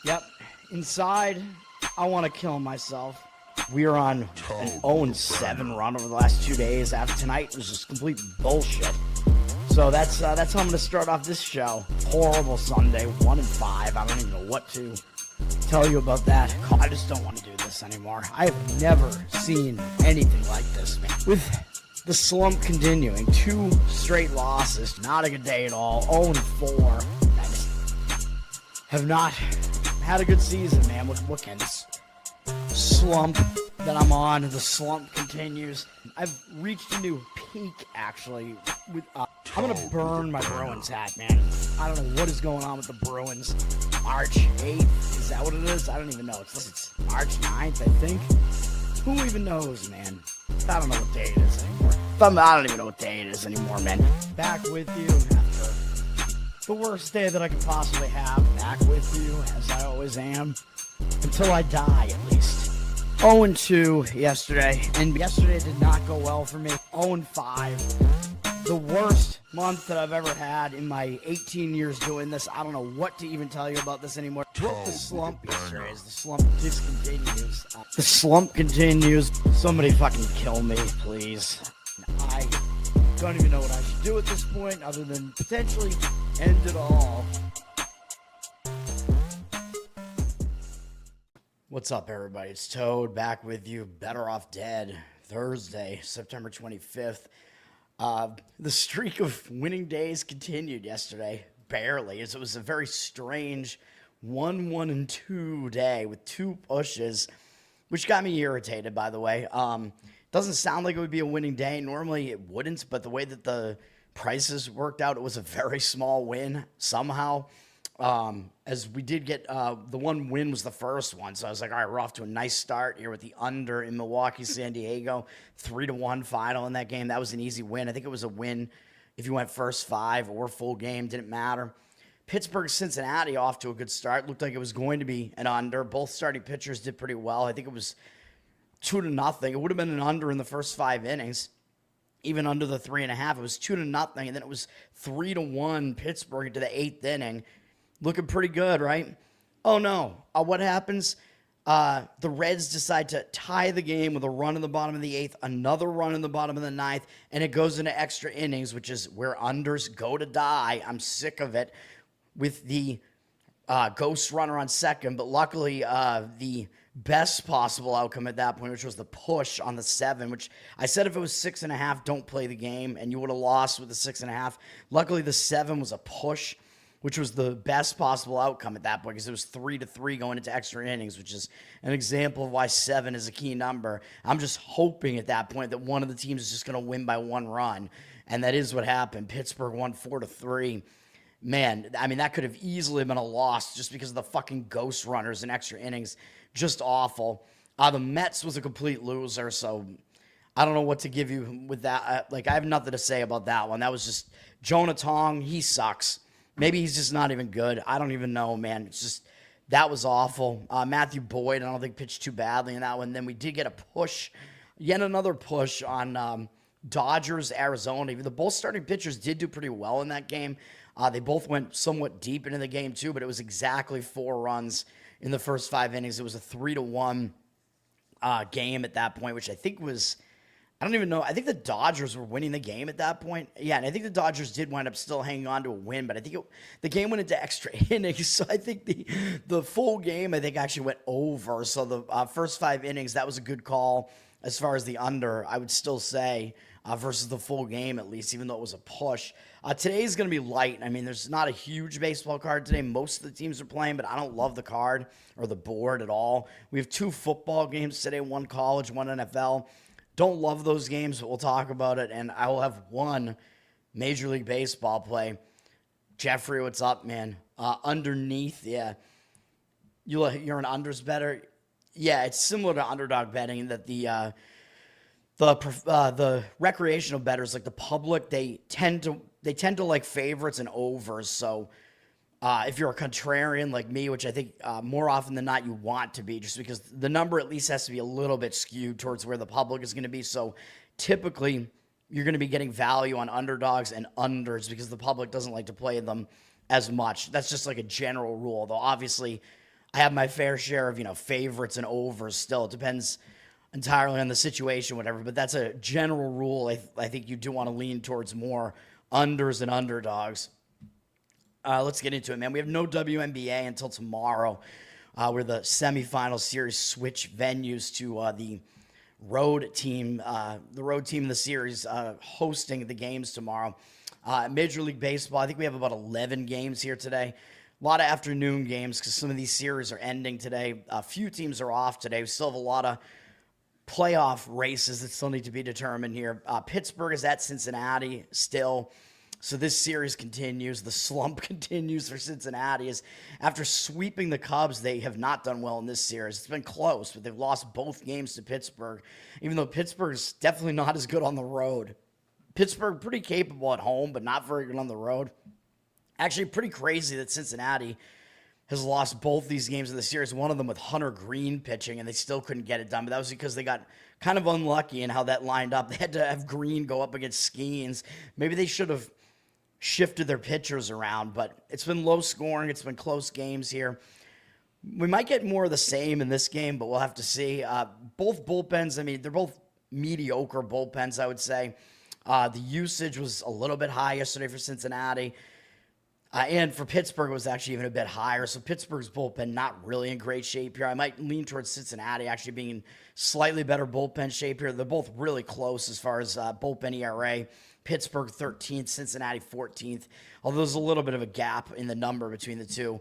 Yep. Inside, I want to kill myself. We are on an 0-7 run over the last 2 days. After tonight was just complete bullshit. So that's how I'm going to start off this show. Horrible Sunday, 1-5. I don't even know what to tell you about that. I just don't want to do this anymore. I have never seen anything like this, man. With the slump continuing, 2 straight losses, not a good day at all. 0-4. I just have not had a good season, man. What can this slump that I'm on? The slump continues. I've reached a new peak, actually. I'm going to burn my Bruins hat, man. I don't know what is going on with the Bruins. March 8th, is that what it is? I don't even know. It's March 9th, I think. Who even knows, man? I don't know what day it is anymore. I don't even know what day it is anymore, man. Back with you after the worst day that I could possibly have. Back with you, as I always am. Until I die, at least. 0-2 yesterday, and yesterday did not go well for me. 0-5. The worst month that I've ever had in my 18 years doing this. I don't know what to even tell you about this anymore. Broke the slump yesterday as the slump just continues. The slump continues. Somebody fucking kill me, please. I don't even know what I should do at this point other than potentially end it all. What's up, everybody? It's Toad back with you. Bettor Off Dead, Thursday, September 25th. The streak of winning days continued yesterday, barely, as it was a very strange 1-1-2 day with 2 pushes, which got me irritated, by the way. Doesn't sound like it would be a winning day. Normally it wouldn't, but the way that the prices worked out, it was a very small win somehow. As we did get, the one win was the first one. So I was like, all right, we're off to a nice start here with the under in Milwaukee, San Diego, 3-1 final in that game. That was an easy win. I think it was a win if you went first 5 or full game, didn't matter. Pittsburgh, Cincinnati off to a good start. Looked like it was going to be an under. Both starting pitchers did pretty well. I think it was 2-0. It would have been an under in the first 5 innings. Even under the 3.5, it was 2-0, and then it was 3-1 Pittsburgh into the 8th inning. Looking pretty good, right? Oh, no. What happens? The Reds decide to tie the game with a run in the bottom of the 8th, another run in the bottom of the 9th, and it goes into extra innings, which is where unders go to die. I'm sick of it with the ghost runner on second, but luckily the best possible outcome at that point, which was the push on the 7, which I said if it was 6.5, don't play the game, and you would have lost with the 6.5. Luckily, the 7 was a push, which was the best possible outcome at that point because it was 3-3 going into extra innings, which is an example of why 7 is a key number. I'm just hoping at that point that one of the teams is just going to win by 1 run, and that is what happened. Pittsburgh won 4-3. Man, I mean, that could have easily been a loss just because of the fucking ghost runners in extra innings. Just awful. The Mets was a complete loser, so I don't know what to give you with that. I have nothing to say about that one. That was just Jonah Tong. He sucks. Maybe he's just not even good. I don't even know, man. It's just, that was awful. Matthew Boyd, I don't think pitched too badly in that one. Then we did get a push, yet another push on Dodgers, Arizona. Even the both starting pitchers did do pretty well in that game. They both went somewhat deep into the game too, but it was exactly 4 runs in the first 5 innings. It was a 3-1 game at that point, which I think was, I don't even know. I think the Dodgers were winning the game at that point. Yeah, and I think the Dodgers did wind up still hanging on to a win, but I think the game went into extra innings. So I think the full game, I think, actually went over. So the first 5 innings, that was a good call as far as the under, I would still say, versus the full game at least, even though it was a push. Today's going to be light. I mean, there's not a huge baseball card today. Most of the teams are playing, but I don't love the card or the board at all. We have 2 football games today, 1 college, 1 NFL. Don't love those games, but we'll talk about it. And I will have 1 Major League Baseball play. Jeffrey, what's up, man? Underneath, yeah. You're an unders better? Yeah, it's similar to underdog betting in that the recreational bettors, like the public, they tend to like favorites and overs. So if you're a contrarian like me, which I think more often than not you want to be, just because the number at least has to be a little bit skewed towards where the public is going to be. So typically you're going to be getting value on underdogs and unders because the public doesn't like to play them as much. That's just like a general rule, though obviously I have my fair share of, favorites and overs still. It depends entirely on the situation, whatever. But that's a general rule. I think you do want to lean towards more unders and underdogs. Let's get into it, man. We have no WNBA until tomorrow, where the semifinal series switch venues to the road team. The road team in the series hosting the games tomorrow. Major League Baseball, I think we have about 11 games here today. A lot of afternoon games because some of these series are ending today. A few teams are off today. We still have a lot of playoff races that still need to be determined here. Pittsburgh is at Cincinnati still. So this series continues. The slump continues for Cincinnati. As after sweeping the Cubs, they have not done well in this series. It's been close, but they've lost both games to Pittsburgh, even though Pittsburgh's definitely not as good on the road. Pittsburgh pretty capable at home, but not very good on the road. Actually, pretty crazy that Cincinnati has lost both these games in the series, one of them with Hunter Green pitching, and they still couldn't get it done. But that was because they got kind of unlucky in how that lined up. They had to have Green go up against Skeens. Maybe they should have shifted their pitchers around, but it's been low scoring. It's been close games here. We might get more of the same in this game, but we'll have to see. Both bullpens, I mean, they're both mediocre bullpens, I would say. The usage was a little bit high yesterday for Cincinnati. And for Pittsburgh, it was actually even a bit higher. So Pittsburgh's bullpen not really in great shape here. I might lean towards Cincinnati actually being in slightly better bullpen shape here. They're both really close as far as bullpen ERA. Pittsburgh 13th, Cincinnati 14th. Although there's a little bit of a gap in the number between the two.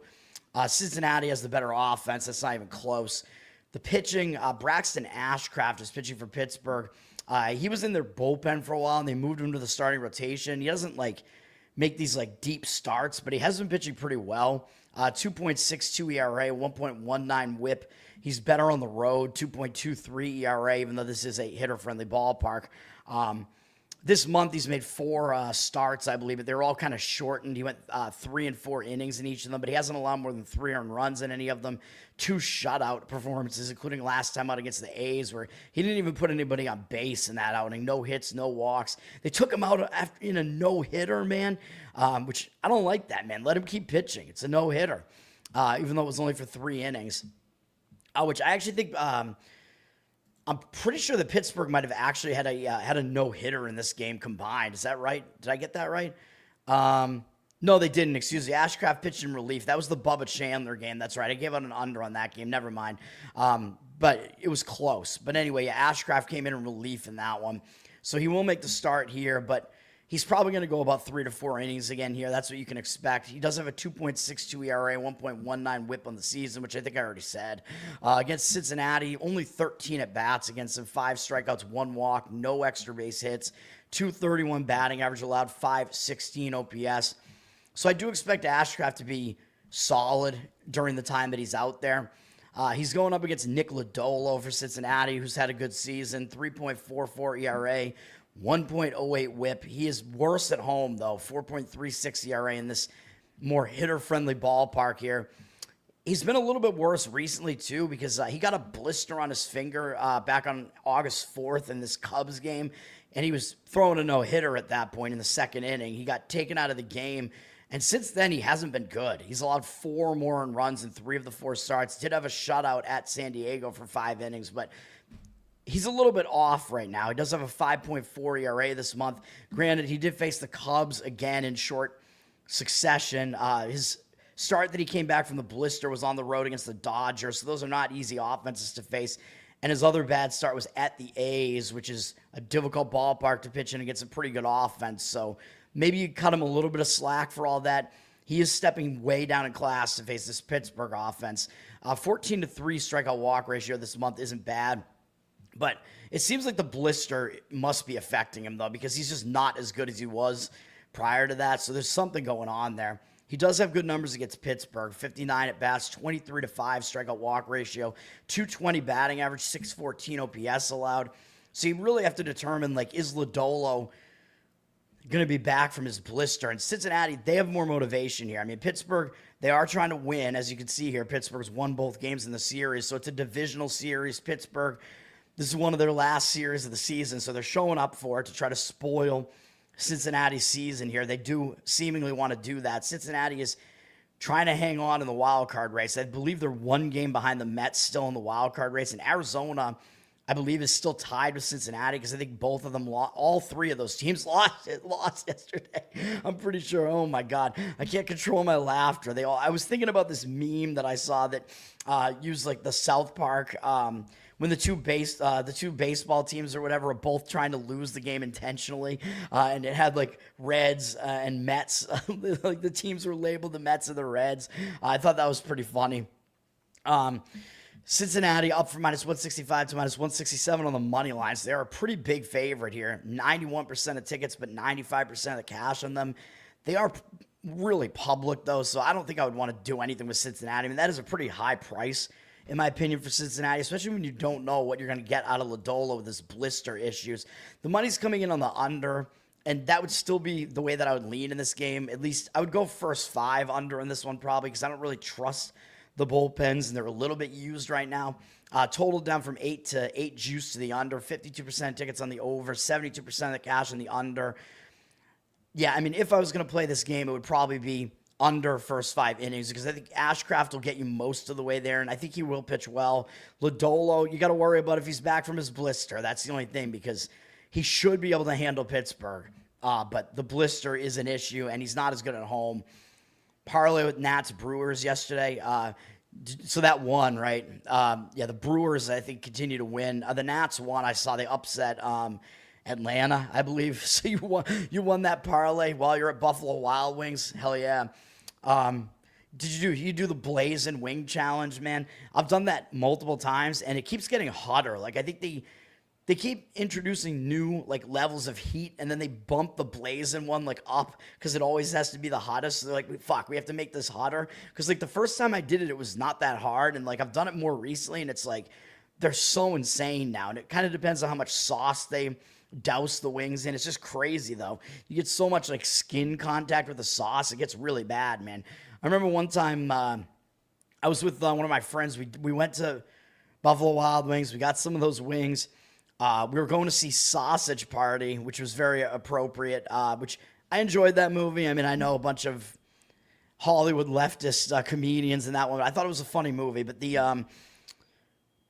Cincinnati has the better offense. That's not even close. The pitching, Braxton Ashcraft is pitching for Pittsburgh. He was in their bullpen for a while, and they moved him to the starting rotation. He doesn't make these deep starts, but he has been pitching pretty well. 2.62 ERA, 1.19 WHIP. He's better on the road, 2.23 ERA, even though this is a hitter-friendly ballpark. This month, he's made 4 starts, I believe, but they're all kind of shortened. He went 3 and 4 innings in each of them, but he hasn't allowed more than 3 earned runs in any of them. 2 shutout performances, including last time out against the A's, where he didn't even put anybody on base in that outing. No hits, no walks. They took him out in a no-hitter, man, which I don't like that, man. Let him keep pitching. It's a no-hitter, even though it was only for 3 innings, which I actually think I'm pretty sure that Pittsburgh might have actually had a no-hitter in this game combined. Is that right? Did I get that right? No, they didn't. Excuse me. Ashcraft pitched in relief. That was the Bubba Chandler game. That's right. I gave out an under on that game. Never mind. But it was close. But anyway, Ashcraft came in relief in that one. So he will make the start here, but he's probably going to go about 3 to 4 innings again here. That's what you can expect. He does have a 2.62 ERA, 1.19 WHIP on the season, which I think I already said. Against Cincinnati, only 13 at-bats against him, 5 strikeouts, 1 walk, no extra base hits, 231 batting average allowed, 516 OPS. So I do expect Ashcraft to be solid during the time that he's out there. He's going up against Nick Lodolo for Cincinnati, who's had a good season, 3.44 ERA, 1.08 WHIP. He is worse at home, though, 4.36 ERA in this more hitter-friendly ballpark here. He's been a little bit worse recently, too, because he got a blister on his finger back on August 4th in this Cubs game, and he was throwing a no-hitter at that point in the second inning. He got taken out of the game, and since then, he hasn't been good. He's allowed 4 more earned runs in 3 of the 4 starts. Did have a shutout at San Diego for 5 innings, but he's a little bit off right now. He does have a 5.4 ERA this month. Granted, he did face the Cubs again in short succession. His start that he came back from the blister was on the road against the Dodgers, so those are not easy offenses to face. And his other bad start was at the A's, which is a difficult ballpark to pitch in against a pretty good offense. So maybe you cut him a little bit of slack for all that. He is stepping way down in class to face this Pittsburgh offense. 14-3 strikeout walk ratio this month isn't bad. But it seems like the blister must be affecting him, though, because he's just not as good as he was prior to that. So there's something going on there. He does have good numbers against Pittsburgh. 59 at-bats, 23-5 strikeout walk ratio, 220 batting average, 614 OPS allowed. So you really have to determine, is Lodolo going to be back from his blister? And Cincinnati, they have more motivation here. I mean, Pittsburgh, they are trying to win. As you can see here, Pittsburgh's won both games in the series. So it's a divisional series. Pittsburgh, this is one of their last series of the season, so they're showing up for it to try to spoil Cincinnati's season here. They do seemingly want to do that. Cincinnati is trying to hang on in the wild card race. I believe they're one game behind the Mets still in the wild card race. And Arizona, I believe, is still tied with Cincinnati because I think both of them lost. All three of those teams lost yesterday. I'm pretty sure. Oh my God, I can't control my laughter. I was thinking about this meme that I saw that used like the South Park when the two baseball teams or whatever are both trying to lose the game intentionally, and it had like Reds and Mets. Like the teams were labeled the Mets and the Reds. I thought that was pretty funny. Cincinnati up from minus 165 to minus 167 on the money lines. They're a pretty big favorite here. 91% of tickets, but 95% of the cash on them. They are really public, though, so I don't think I would want to do anything with Cincinnati. I mean, that is a pretty high price, in my opinion, for Cincinnati, especially when you don't know what you're going to get out of Lodolo with his blister issues. The money's coming in on the under, and that would still be the way that I would lean in this game. At least I would go first 5 under in this one probably because I don't really trust the bullpens, and they're a little bit used right now. Total down from 8 to 8 juice to the under, 52% tickets on the over, 72% of the cash on the under. Yeah, I mean, if I was going to play this game, it would probably be under first 5 innings because I think Ashcraft will get you most of the way there, and I think he will pitch well. Lodolo, you got to worry about if he's back from his blister. That's the only thing because he should be able to handle Pittsburgh, but the blister is an issue, and he's not as good at home. Parlay with Nats Brewers yesterday. So that won, right? The Brewers, I think, continue to win. The Nats won. I saw they upset Atlanta, I believe. So you won that parlay while you're at Buffalo Wild Wings. Hell yeah. Did you do the Blaze and Wing challenge, man? I've done that multiple times, and it keeps getting hotter. Like, I think they keep introducing new like levels of heat, and then they bump the blazing one like up because it always has to be the hottest. So they're like, fuck, we have to make this hotter. Because like the first time I did it, it was not that hard, and like I've done it more recently, and it's like they're so insane now. And it kind of depends on how much sauce they douse the wings in. It's just crazy though. You get so much like skin contact with the sauce, it gets really bad, man. I remember one time I was with one of my friends. We went to Buffalo Wild Wings. We got some of those wings. We were going to see Sausage Party, which was very appropriate, which I enjoyed that movie. I mean, I know a bunch of Hollywood leftist comedians in that one. I thought it was a funny movie, but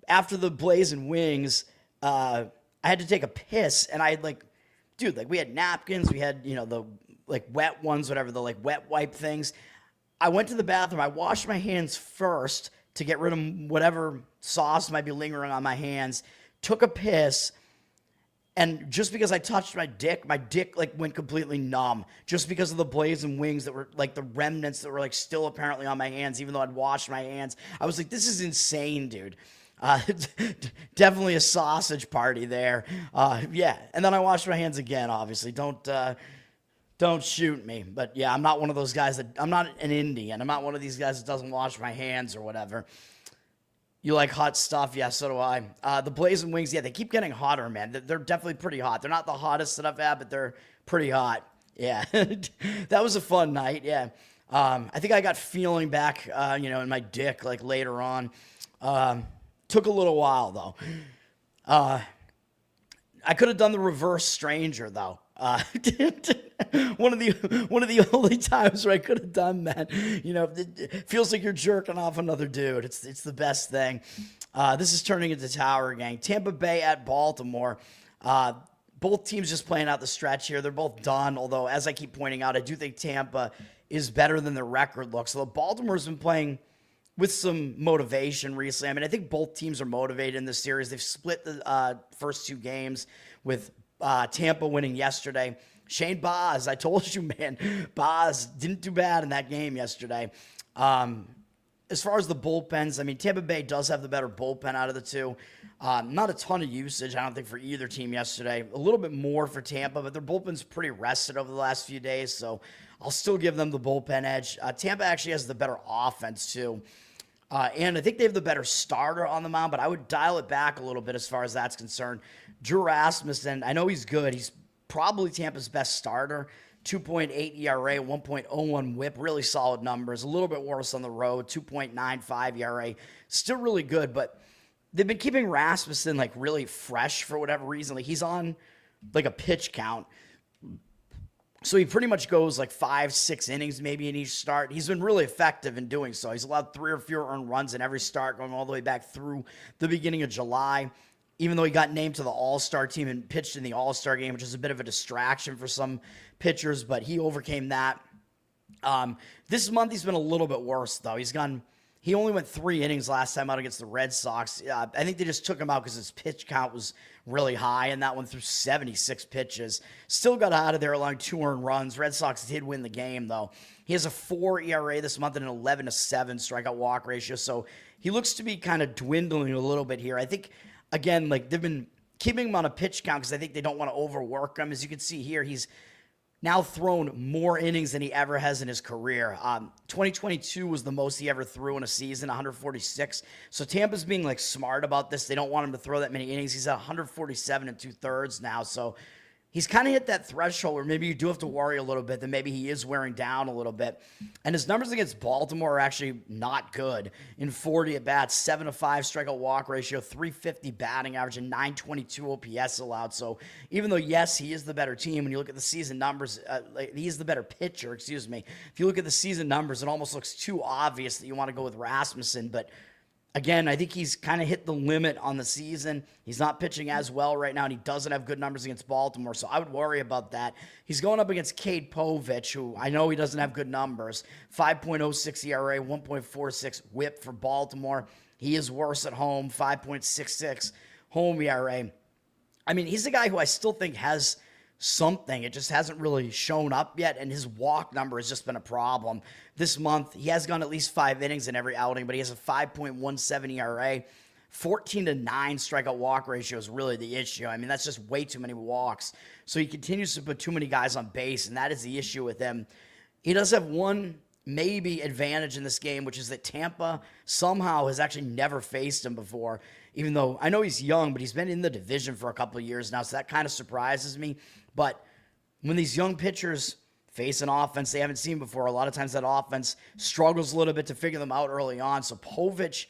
after the Blazing Wings, I had to take a piss, and I had we had napkins, we had, the like wet ones, whatever, the like wet wipe things. I went to the bathroom. I washed my hands first to get rid of whatever sauce might be lingering on my hands. Took a piss, and just because I touched my dick like went completely numb just because of the Blazing Wings that were like the remnants that were like still apparently on my hands, even though I'd washed my hands. I was like, this is insane, dude. Definitely a sausage party there. Yeah. And then I washed my hands again, obviously. Don't shoot me. But yeah, I'm not one of those guys I'm not an Indian. I'm not one of these guys that doesn't wash my hands or whatever. You like hot stuff? Yeah, so do I. The Blazing Wings, yeah, they keep getting hotter, man. They're definitely pretty hot. They're not the hottest that I've had, but they're pretty hot. Yeah, that was a fun night, yeah. I think I got feeling back, in my dick, like, later on. Took a little while, though. I could have done the reverse stranger, though. One of the only times where I could have done that. It feels like you're jerking off another dude. It's the best thing. This is turning into Tower Gang. Tampa Bay at Baltimore. Both teams just playing out the stretch here. They're both done, although, as I keep pointing out, I do think Tampa is better than their record looks. So Baltimore's been playing with some motivation recently. I mean, I think both teams are motivated in this series. They've split the first 2 games with Tampa winning yesterday. Shane Baz, I told you, man. Baz didn't do bad in that game yesterday. As far as the bullpens, I mean, Tampa Bay does have the better bullpen out of the two. Not a ton of usage, I don't think, for either team yesterday. A little bit more for Tampa, but their bullpen's pretty rested over the last few days, so I'll still give them the bullpen edge. Tampa actually has the better offense, too. And I think they have the better starter on the mound, but I would dial it back a little bit as far as that's concerned. Drew Rasmussen, I know he's good. He's probably Tampa's best starter. 2.8 ERA, 1.01 whip, really solid numbers. A little bit worse on the road, 2.95 ERA. Still really good, but they've been keeping Rasmussen really fresh for whatever reason. Like, he's on like a pitch count. So he pretty much goes like 5-6 innings maybe in each start. He's been really effective in doing so. He's allowed 3 or fewer earned runs in every start, going all the way back through the beginning of July. Even though he got named to the All-Star team and pitched in the All-Star game, which is a bit of a distraction for some pitchers, but he overcame that. This month he's been a little bit worse, though. He only went 3 innings last time out against the Red Sox. I think they just took him out because his pitch count was really high, and that one threw 76 pitches. Still got out of there allowing 2 earned runs. Red Sox did win the game, though. He has a 4 ERA this month and an 11-7 strikeout walk ratio, so he looks to be kind of dwindling a little bit here. I think, again, like they've been keeping him on a pitch count because I think they don't want to overwork him. As you can see here, he's now thrown more innings than he ever has in his career. 2022 was the most he ever threw in a season, 146. So Tampa's being like smart about this. They don't want him to throw that many innings. He's at 147 2/3 now. So he's kind of hit that threshold where maybe you do have to worry a little bit that maybe he is wearing down a little bit. And his numbers against Baltimore are actually not good. In 40 at bats, 7-5 strikeout walk ratio, 350 batting average, and 922 OPS allowed. So even though, yes, he is the better team, when you look at the season numbers, he is the better pitcher, excuse me. If you look at the season numbers, it almost looks too obvious that you want to go with Rasmussen, but again, I think he's kind of hit the limit on the season. He's not pitching as well right now, and he doesn't have good numbers against Baltimore, so I would worry about that. He's going up against Cade Povich, who I know he doesn't have good numbers. 5.06 ERA, 1.46 whip for Baltimore. He is worse at home, 5.66 home ERA. I mean, he's a guy who I still think has something. It just hasn't really shown up yet, and his walk number has just been a problem. This month, he has gone at least 5 innings in every outing, but he has a 5.17 ERA. 14-9 strikeout walk ratio is really the issue. I mean, that's just way too many walks. So he continues to put too many guys on base, and that is the issue with him. He does have one maybe advantage in this game, which is that Tampa somehow has actually never faced him before, even though I know he's young, but he's been in the division for a couple of years now, so that kind of surprises me. But when these young pitchers face an offense they haven't seen before, a lot of times that offense struggles a little bit to figure them out early on. So Povich,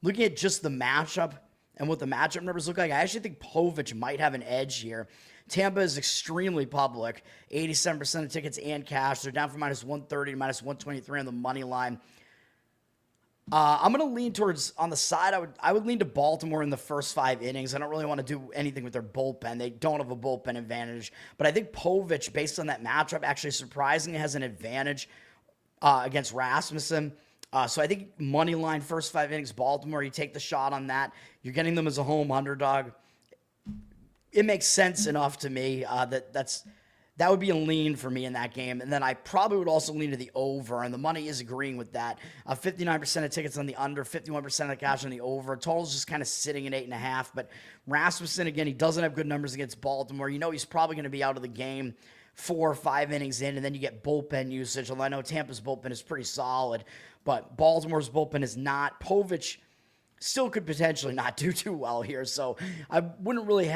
looking at just the matchup and what the matchup numbers look like, I actually think Povich might have an edge here. Tampa is extremely public, 87% of tickets and cash. They're down from -130 to -123 on the money line. I'm going to lean towards, on the side, I would lean to Baltimore in the first 5 innings. I don't really want to do anything with their bullpen. They don't have a bullpen advantage. But I think Povich, based on that matchup, actually surprisingly has an advantage against Rasmussen. So I think money line, first 5 innings, Baltimore, you take the shot on that. You're getting them as a home underdog. It makes sense enough to me that would be a lean for me in that game. And then I probably would also lean to the over, and the money is agreeing with that. 59% of tickets on the under, 51% of the cash on the over. Total's just kind of sitting at 8.5. But Rasmussen, again, he doesn't have good numbers against Baltimore. You know he's probably going to be out of the game 4 or 5 innings in, and then you get bullpen usage. Although I know Tampa's bullpen is pretty solid, but Baltimore's bullpen is not. Povich still could potentially not do too well here. So I wouldn't really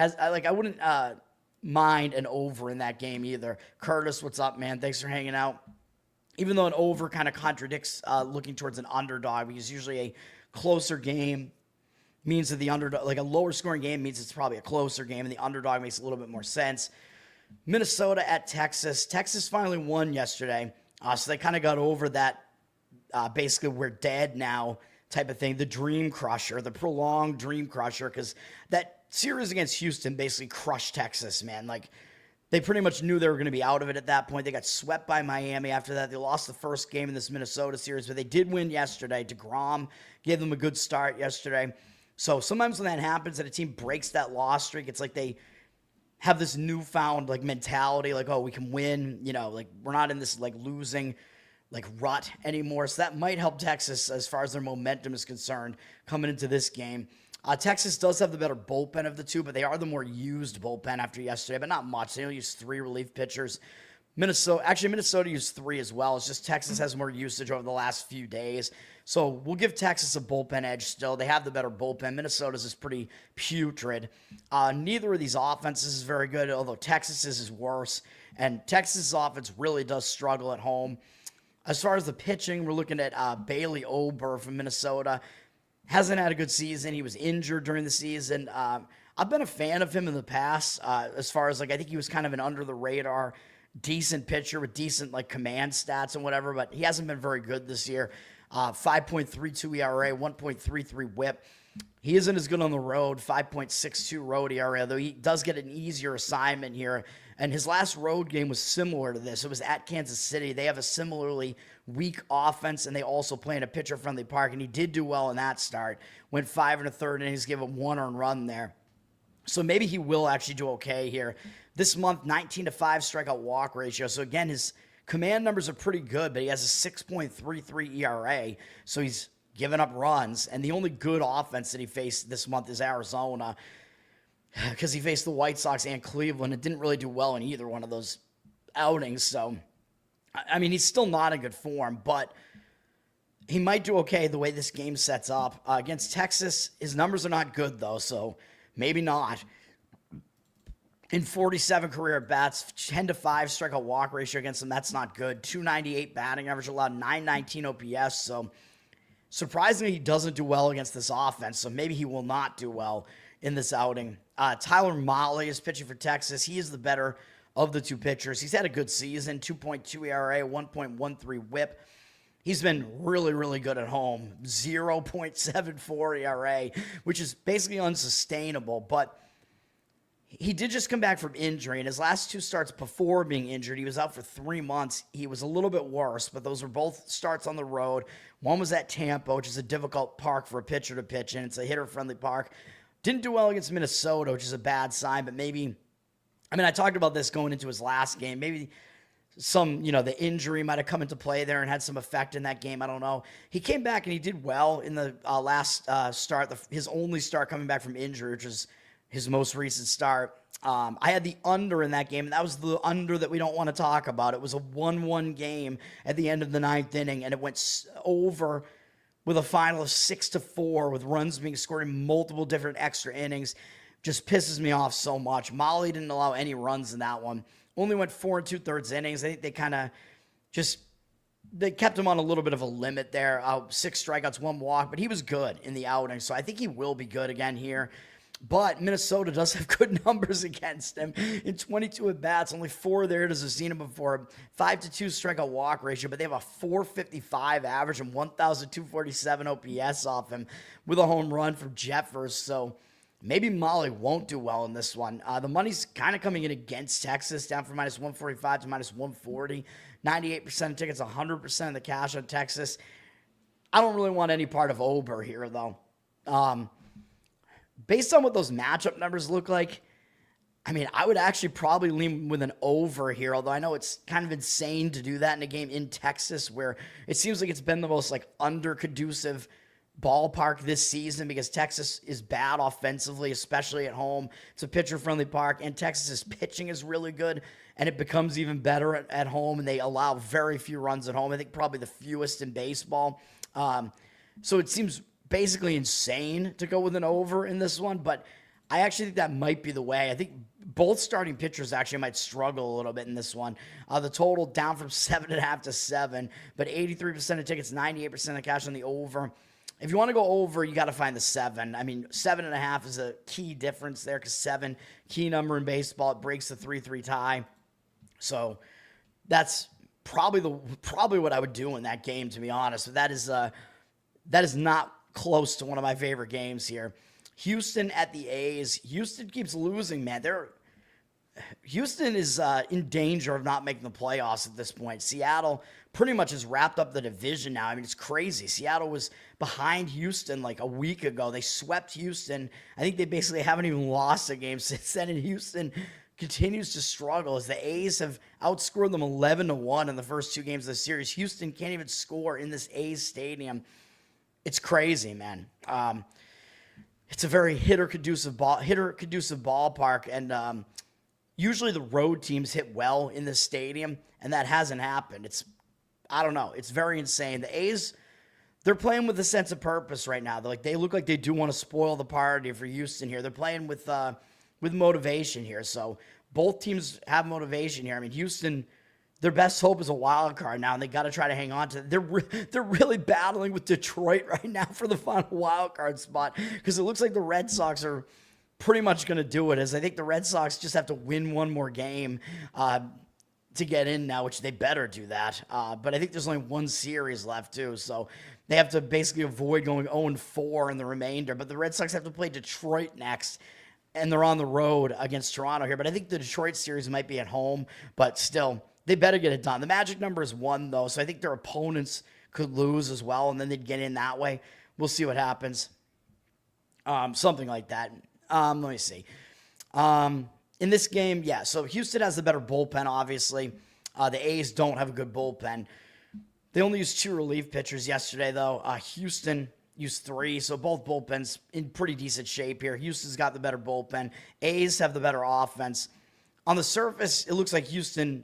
mind an over in that game either. Curtis, what's up, man? Thanks for hanging out. Even though an over kind of contradicts looking towards an underdog, because usually a closer game means that the underdog, like a lower scoring game means it's probably a closer game, and the underdog makes a little bit more sense. Minnesota at Texas. Texas finally won yesterday, so they kind of got over that basically we're dead now type of thing, the dream crusher, the prolonged dream crusher, because that series against Houston basically crushed Texas, man. Like, they pretty much knew they were going to be out of it at that point. They got swept by Miami after that. They lost the first game in this Minnesota series, but they did win yesterday. DeGrom gave them a good start yesterday. So sometimes when that happens and a team breaks that loss streak, it's like they have this newfound like mentality, like, oh, we can win, you know, like we're not in this like losing like rut anymore. So that might help Texas as far as their momentum is concerned coming into this game. Texas does have the better bullpen of the two, but they are the more used bullpen after yesterday, but not much. They only used 3 relief pitchers. Minnesota used 3 as well. It's just Texas has more usage over the last few days. So we'll give Texas a bullpen edge still. They have the better bullpen. Minnesota's is pretty putrid. Neither of these offenses is very good, although Texas's is worse. And Texas' offense really does struggle at home. As far as the pitching, we're looking at Bailey Ober from Minnesota. Hasn't had a good season. He was injured during the season. I've been a fan of him in the past as far as, like, I think he was kind of an under-the-radar decent pitcher with decent like command stats and whatever, but he hasn't been very good this year. 5.32 ERA, 1.33 WHIP. He isn't as good on the road, 5.62 road ERA, though he does get an easier assignment here. And his last road game was similar to this. It was at Kansas City. They have a similarly weak offense, and they also play in a pitcher-friendly park, and he did do well in that start. Went 5 1/3 innings, gave him 1 earned run there. So maybe he will actually do okay here. This month, 19-5 strikeout walk ratio. So again, his command numbers are pretty good, but he has a 6.33 ERA. So he's given up runs. And the only good offense that he faced this month is Arizona, because he faced the White Sox and Cleveland. It didn't really do well in either one of those outings. So, I mean, he's still not in good form, but he might do okay the way this game sets up. Against Texas, his numbers are not good, though, so maybe not. In 47 career at-bats, 10-5 strikeout walk ratio against him. That's not good. 298 batting average allowed, 919 OPS. So surprisingly, he doesn't do well against this offense. So maybe he will not do well in this outing. Tyler Mahle is pitching for Texas. He is the better of the two pitchers. He's had a good season, 2.2 ERA, 1.13 WHIP. He's been really, really good at home, 0.74 ERA, which is basically unsustainable. But he did just come back from injury, and his last 2 starts before being injured, he was out for 3 months. He was a little bit worse, but those were both starts on the road. One was at Tampa, which is a difficult park for a pitcher to pitch in. It's a hitter-friendly park. Didn't do well against Minnesota, which is a bad sign, but maybe, I mean, I talked about this going into his last game. Maybe the injury might have come into play there and had some effect in that game. I don't know. He came back and he did well in the last start, his only start coming back from injury, which was his most recent start. I had the under in that game, and that was the under that we don't want to talk about. It was a 1-1 game at the end of the 9th inning, and it went over with a final of 6-4 with runs being scored in multiple different extra innings. Just pisses me off so much. Mahle didn't allow any runs in that one. Only went 4 2/3 innings. I think they kind of they kept him on a little bit of a limit there. 6 strikeouts, 1 walk, but he was good in the outing, so I think he will be good again here. But Minnesota does have good numbers against him. In 22 at-bats, only 4 there to Zazina before. 5-2 strikeout walk ratio, but they have a 455 average and 1,247 OPS off him with a home run from Jeffers. So maybe Mahle won't do well in this one. The money's kind of coming in against Texas, down from -145 to -140. 98% of tickets, 100% of the cash on Texas. I don't really want any part of Ober here, though. Based on what those matchup numbers look like, I mean, I would actually probably lean with an over here, although I know it's kind of insane to do that in a game in Texas where it seems like it's been the most under-conducive ballpark this season because Texas is bad offensively, especially at home. It's a pitcher-friendly park, and Texas's pitching is really good, and it becomes even better at home, and they allow very few runs at home. I think probably the fewest in baseball. So it seems basically insane to go with an over in this one, but I actually think that might be the way. I think both starting pitchers actually might struggle a little bit in this one. The total down from 7.5 to 7, but 83% of tickets, 98% of cash on the over. If you want to go over, you got to find the 7. I mean, 7.5 is a key difference there because 7, key number in baseball. It breaks the 3-3 tie. So that's probably what I would do in that game, to be honest. But that is not close to one of my favorite games here. Houston at the A's. Houston keeps losing, man. Houston is in danger of not making the playoffs at this point. Seattle pretty much has wrapped up the division now. I mean, it's crazy. Seattle was behind Houston like a week ago. They swept Houston. I think they basically haven't even lost a game since then, and Houston continues to struggle as the A's have outscored them 11-1 in the first 2 games of the series. Houston can't even score in this A's stadium. It's crazy, man. It's a very hitter-conducive ballpark, and usually the road teams hit well in this stadium, and that hasn't happened. I don't know. It's very insane. The A's, they're playing with a sense of purpose right now. They look like they do want to spoil the party for Houston here. They're playing with motivation here. So both teams have motivation here. I mean, Houston, their best hope is a wild card now, and they got to try to hang on to it. They're really battling with Detroit right now for the final wild card spot because it looks like the Red Sox are pretty much going to do it, as I think the Red Sox just have to win one more game to get in now, which they better do that. But I think there's only one series left, too. So they have to basically avoid going 0-4 in the remainder. But the Red Sox have to play Detroit next, and they're on the road against Toronto here. But I think the Detroit series might be at home, but still, they better get it done. The magic number is 1, though, so I think their opponents could lose as well, and then they'd get in that way. We'll see what happens. Something like that. Let me see. In this game, yeah, so Houston has the better bullpen, obviously. The A's don't have a good bullpen. They only used 2 relief pitchers yesterday, though. Houston used 3, so both bullpens in pretty decent shape here. Houston's got the better bullpen. A's have the better offense. On the surface, it looks like Houston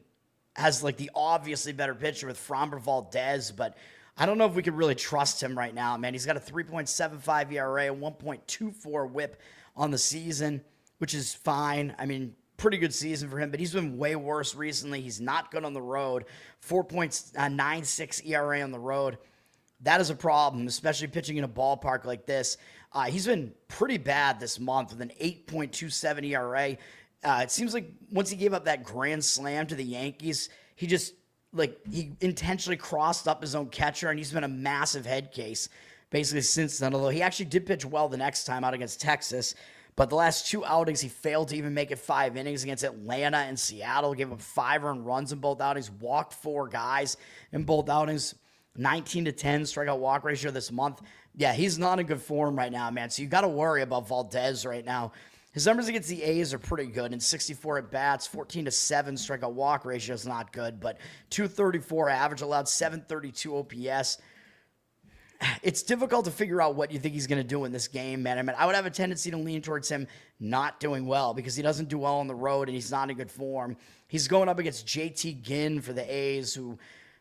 has like the obviously better pitcher with Framber Valdez, but I don't know if we could really trust him right now, man. He's got a 3.75 ERA, a 1.24 whip on the season, which is fine. I mean, pretty good season for him, but he's been way worse recently. He's not good on the road. 4.96 ERA on the road. That is a problem, especially pitching in a ballpark like this. He's been pretty bad this month with an 8.27 ERA. It seems like once he gave up that grand slam to the Yankees, he intentionally crossed up his own catcher, and he's been a massive head case basically since then, although he actually did pitch well the next time out against Texas. But the last 2 outings, he failed to even make it 5 innings against Atlanta and Seattle. Gave up 5 earned runs in both outings. Walked 4 guys in both outings. 19-10 strikeout walk ratio this month. Yeah, he's not in good form right now, man. So you got to worry about Valdez right now. His numbers against the A's are pretty good. In 64 at-bats, 14-7 strikeout walk ratio is not good, but 234 average allowed, 732 OPS. It's difficult to figure out what you think he's going to do in this game, man. I mean, I would have a tendency to lean towards him not doing well because he doesn't do well on the road and he's not in good form. He's going up against JT Ginn for the A's, who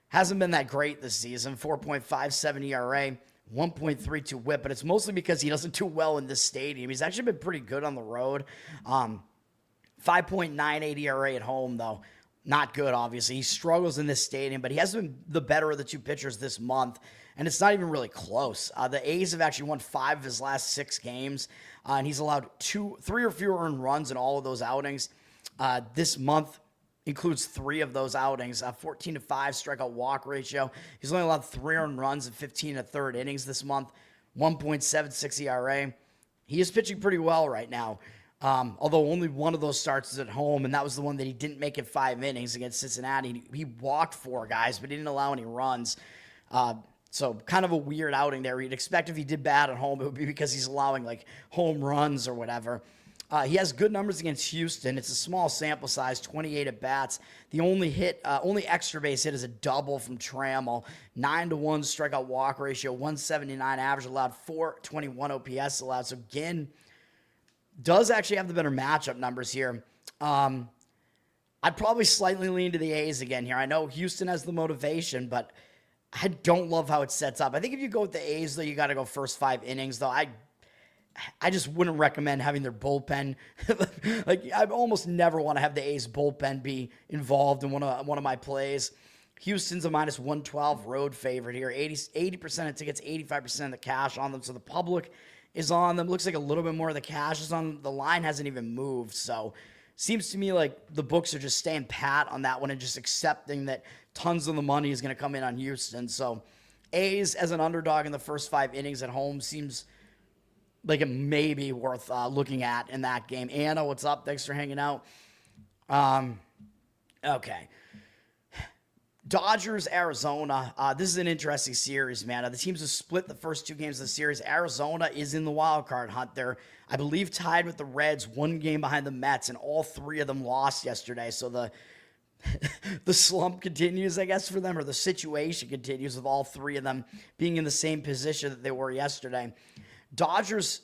hasn't been that great this season. 4.57 ERA, 1.32 whip, but it's mostly because he doesn't do well in this stadium. He's actually been pretty good on the road. 5.98 ERA at home, though. Not good, obviously. He struggles in this stadium, but he has been the better of the 2 pitchers this month, and it's not even really close. The A's have actually won 5 of his last 6 games, and he's allowed 3 or fewer earned runs in all of those outings. This month includes 3 of those outings, 14-5 strikeout walk ratio. He's only allowed 3 earned runs in 15 1/3 innings this month, 1.76 ERA. He is pitching pretty well right now. Although only one of those starts is at home, and that was the one that he didn't make it 5 innings against Cincinnati. He walked 4 guys, but he didn't allow any runs. So kind of a weird outing there. You'd expect if he did bad at home, it would be because he's allowing like home runs or whatever. He has good numbers against Houston. It's a small sample size, 28 at-bats. The only extra base hit is a double from Trammell. 9-1 strikeout walk ratio, 179 average allowed, 421 OPS allowed. So Ginn does actually have the better matchup numbers here. I'd probably slightly lean to the A's again here. I know Houston has the motivation, but I don't love how it sets up. I think if you go with the A's, though, you got to go first 5 innings, though. I just wouldn't recommend having their bullpen. Like, I almost never want to have the A's bullpen be involved in one of my plays. Houston's a minus 112 road favorite here. 80% of tickets, 85% of the cash on them. So the public is on them. Looks like a little bit more of the cash is on. The line hasn't even moved. So seems to me like the books are just staying pat on that one and just accepting that tons of the money is going to come in on Houston. So A's as an underdog in the first 5 innings at home seems like it may be worth looking at in that game. Anna, what's up? Thanks for hanging out. Okay. Dodgers, Arizona. This is an interesting series, man. The teams have split the first 2 games of the series. Arizona is in the wild card hunt. They're, I believe, tied with the Reds, 1 game behind the Mets, and all 3 of them lost yesterday. So the slump continues, I guess, for them, or the situation continues with all 3 of them being in the same position that they were yesterday. Dodgers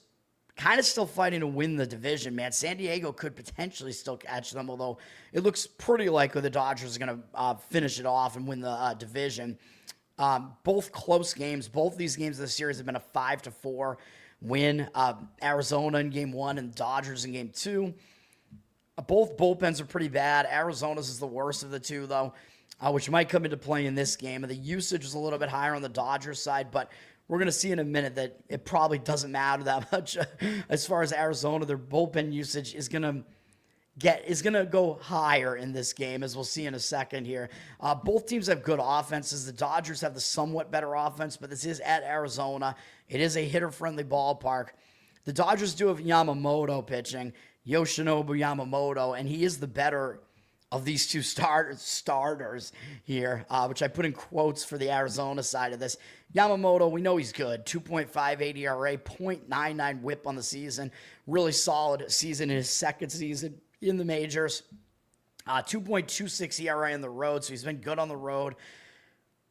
kind of still fighting to win the division, man. San Diego could potentially still catch them, although it looks pretty likely the Dodgers are going to finish it off and win the division. Both close games. Both these games of the series have been a 5-4 win. Arizona in game 1 and Dodgers in game 2. Both bullpens are pretty bad. Arizona's is the worst of the 2, though, which might come into play in this game. And the usage is a little bit higher on the Dodgers side, but we're going to see in a minute that it probably doesn't matter that much as far as Arizona. Their bullpen usage is going to is going to go higher in this game, as we'll see in a second here. Both teams have good offenses. The Dodgers have the somewhat better offense, but this is at Arizona. It is a hitter-friendly ballpark. The Dodgers do have Yamamoto pitching, Yoshinobu Yamamoto, and he is the better of these two starters here, which I put in quotes for the Arizona side of this. Yamamoto, we know he's good. 2.58 ERA, .99 whip on the season. Really solid season in his second season in the majors. 2.26 ERA on the road, so he's been good on the road.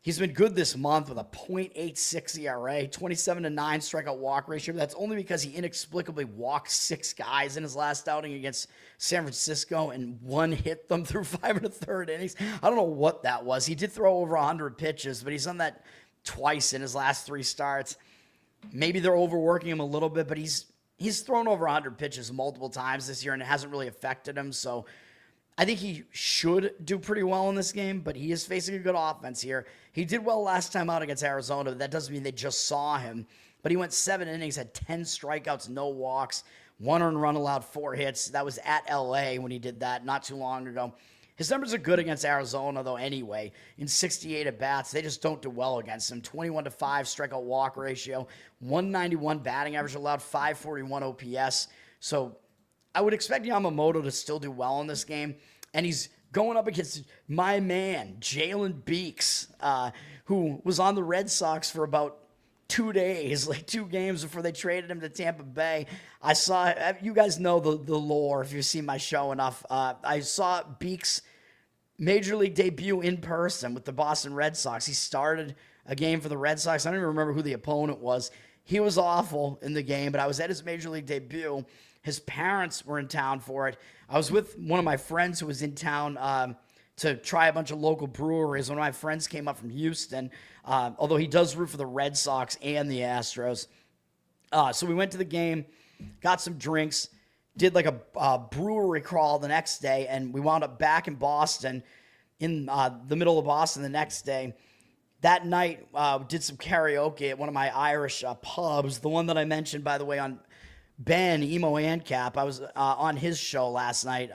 He's been good this month with a .86 ERA, 27-9 strikeout walk ratio. That's only because he inexplicably walked 6 guys in his last outing against San Francisco and one hit them through 5 1/3 innings. I don't know what that was. He did throw over 100 pitches, but he's done that twice in his last 3 starts. Maybe they're overworking him a little bit, but he's thrown over 100 pitches multiple times this year, and it hasn't really affected him. So I think he should do pretty well in this game, but he is facing a good offense here. He did well last time out against Arizona, but that doesn't mean they just saw him. But he went 7 innings, had 10 strikeouts, no walks, 1 earned run allowed, 4 hits. That was at LA when he did that not too long ago. His numbers are good against Arizona, though, anyway. In 68 at-bats, they just don't do well against him. 21-5 strikeout walk ratio, 191 batting average allowed, 541 OPS. So I would expect Yamamoto to still do well in this game. And he's going up against my man, Jalen Beeks, who was on the Red Sox for about 2 days, like 2 games before they traded him to Tampa Bay. I saw, you guys know the lore if you've seen my show enough. I saw Beeks' Major League debut in person with the Boston Red Sox. He started a game for the Red Sox. I don't even remember who the opponent was. He was awful in the game, but I was at his Major League debut. His parents were in town for it. I was with one of my friends who was in town to try a bunch of local breweries. One of my friends came up from Houston, although he does root for the Red Sox and the Astros. So we went to the game, got some drinks, did like a brewery crawl the next day, and we wound up back in Boston, in the middle of Boston the next day. That night, did some karaoke at one of my Irish pubs, the one that I mentioned, by the way, on Ben, Emo Ancap. I was on his show last night,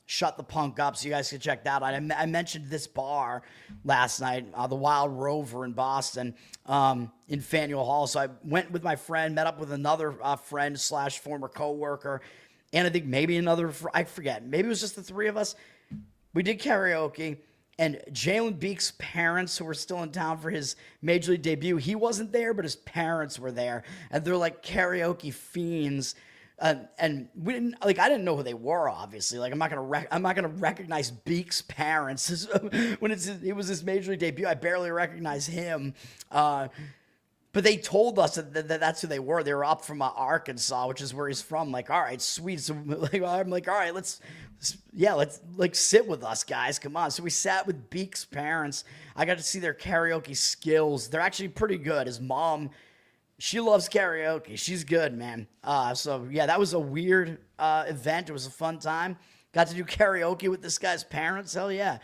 Shut the Punk Up, so you guys can check that out. I mentioned this bar last night, the Wild Rover in Boston, in Faneuil Hall. So I went with my friend, met up with another friend / former coworker, and I think maybe another, I forget, maybe it was just the 3 of us. We did karaoke. And Jalen Beeks' parents, who were still in town for his Major League debut, he wasn't there, but his parents were there. And they're like karaoke fiends. And we didn't, like, I didn't know who they were, obviously. Like, I'm not gonna recognize Beeks' parents when it was his Major League debut. I barely recognize him. But they told us that that's who they were. They were up from Arkansas, which is where he's from. Like, all right, sweet. So like, I'm like, all right, let's like sit with us, guys. Come on. So we sat with Beeks' parents. I got to see their karaoke skills. They're actually pretty good. His mom, she loves karaoke. She's good, man. So yeah, that was a weird event. It was a fun time. Got to do karaoke with this guy's parents. Hell yeah.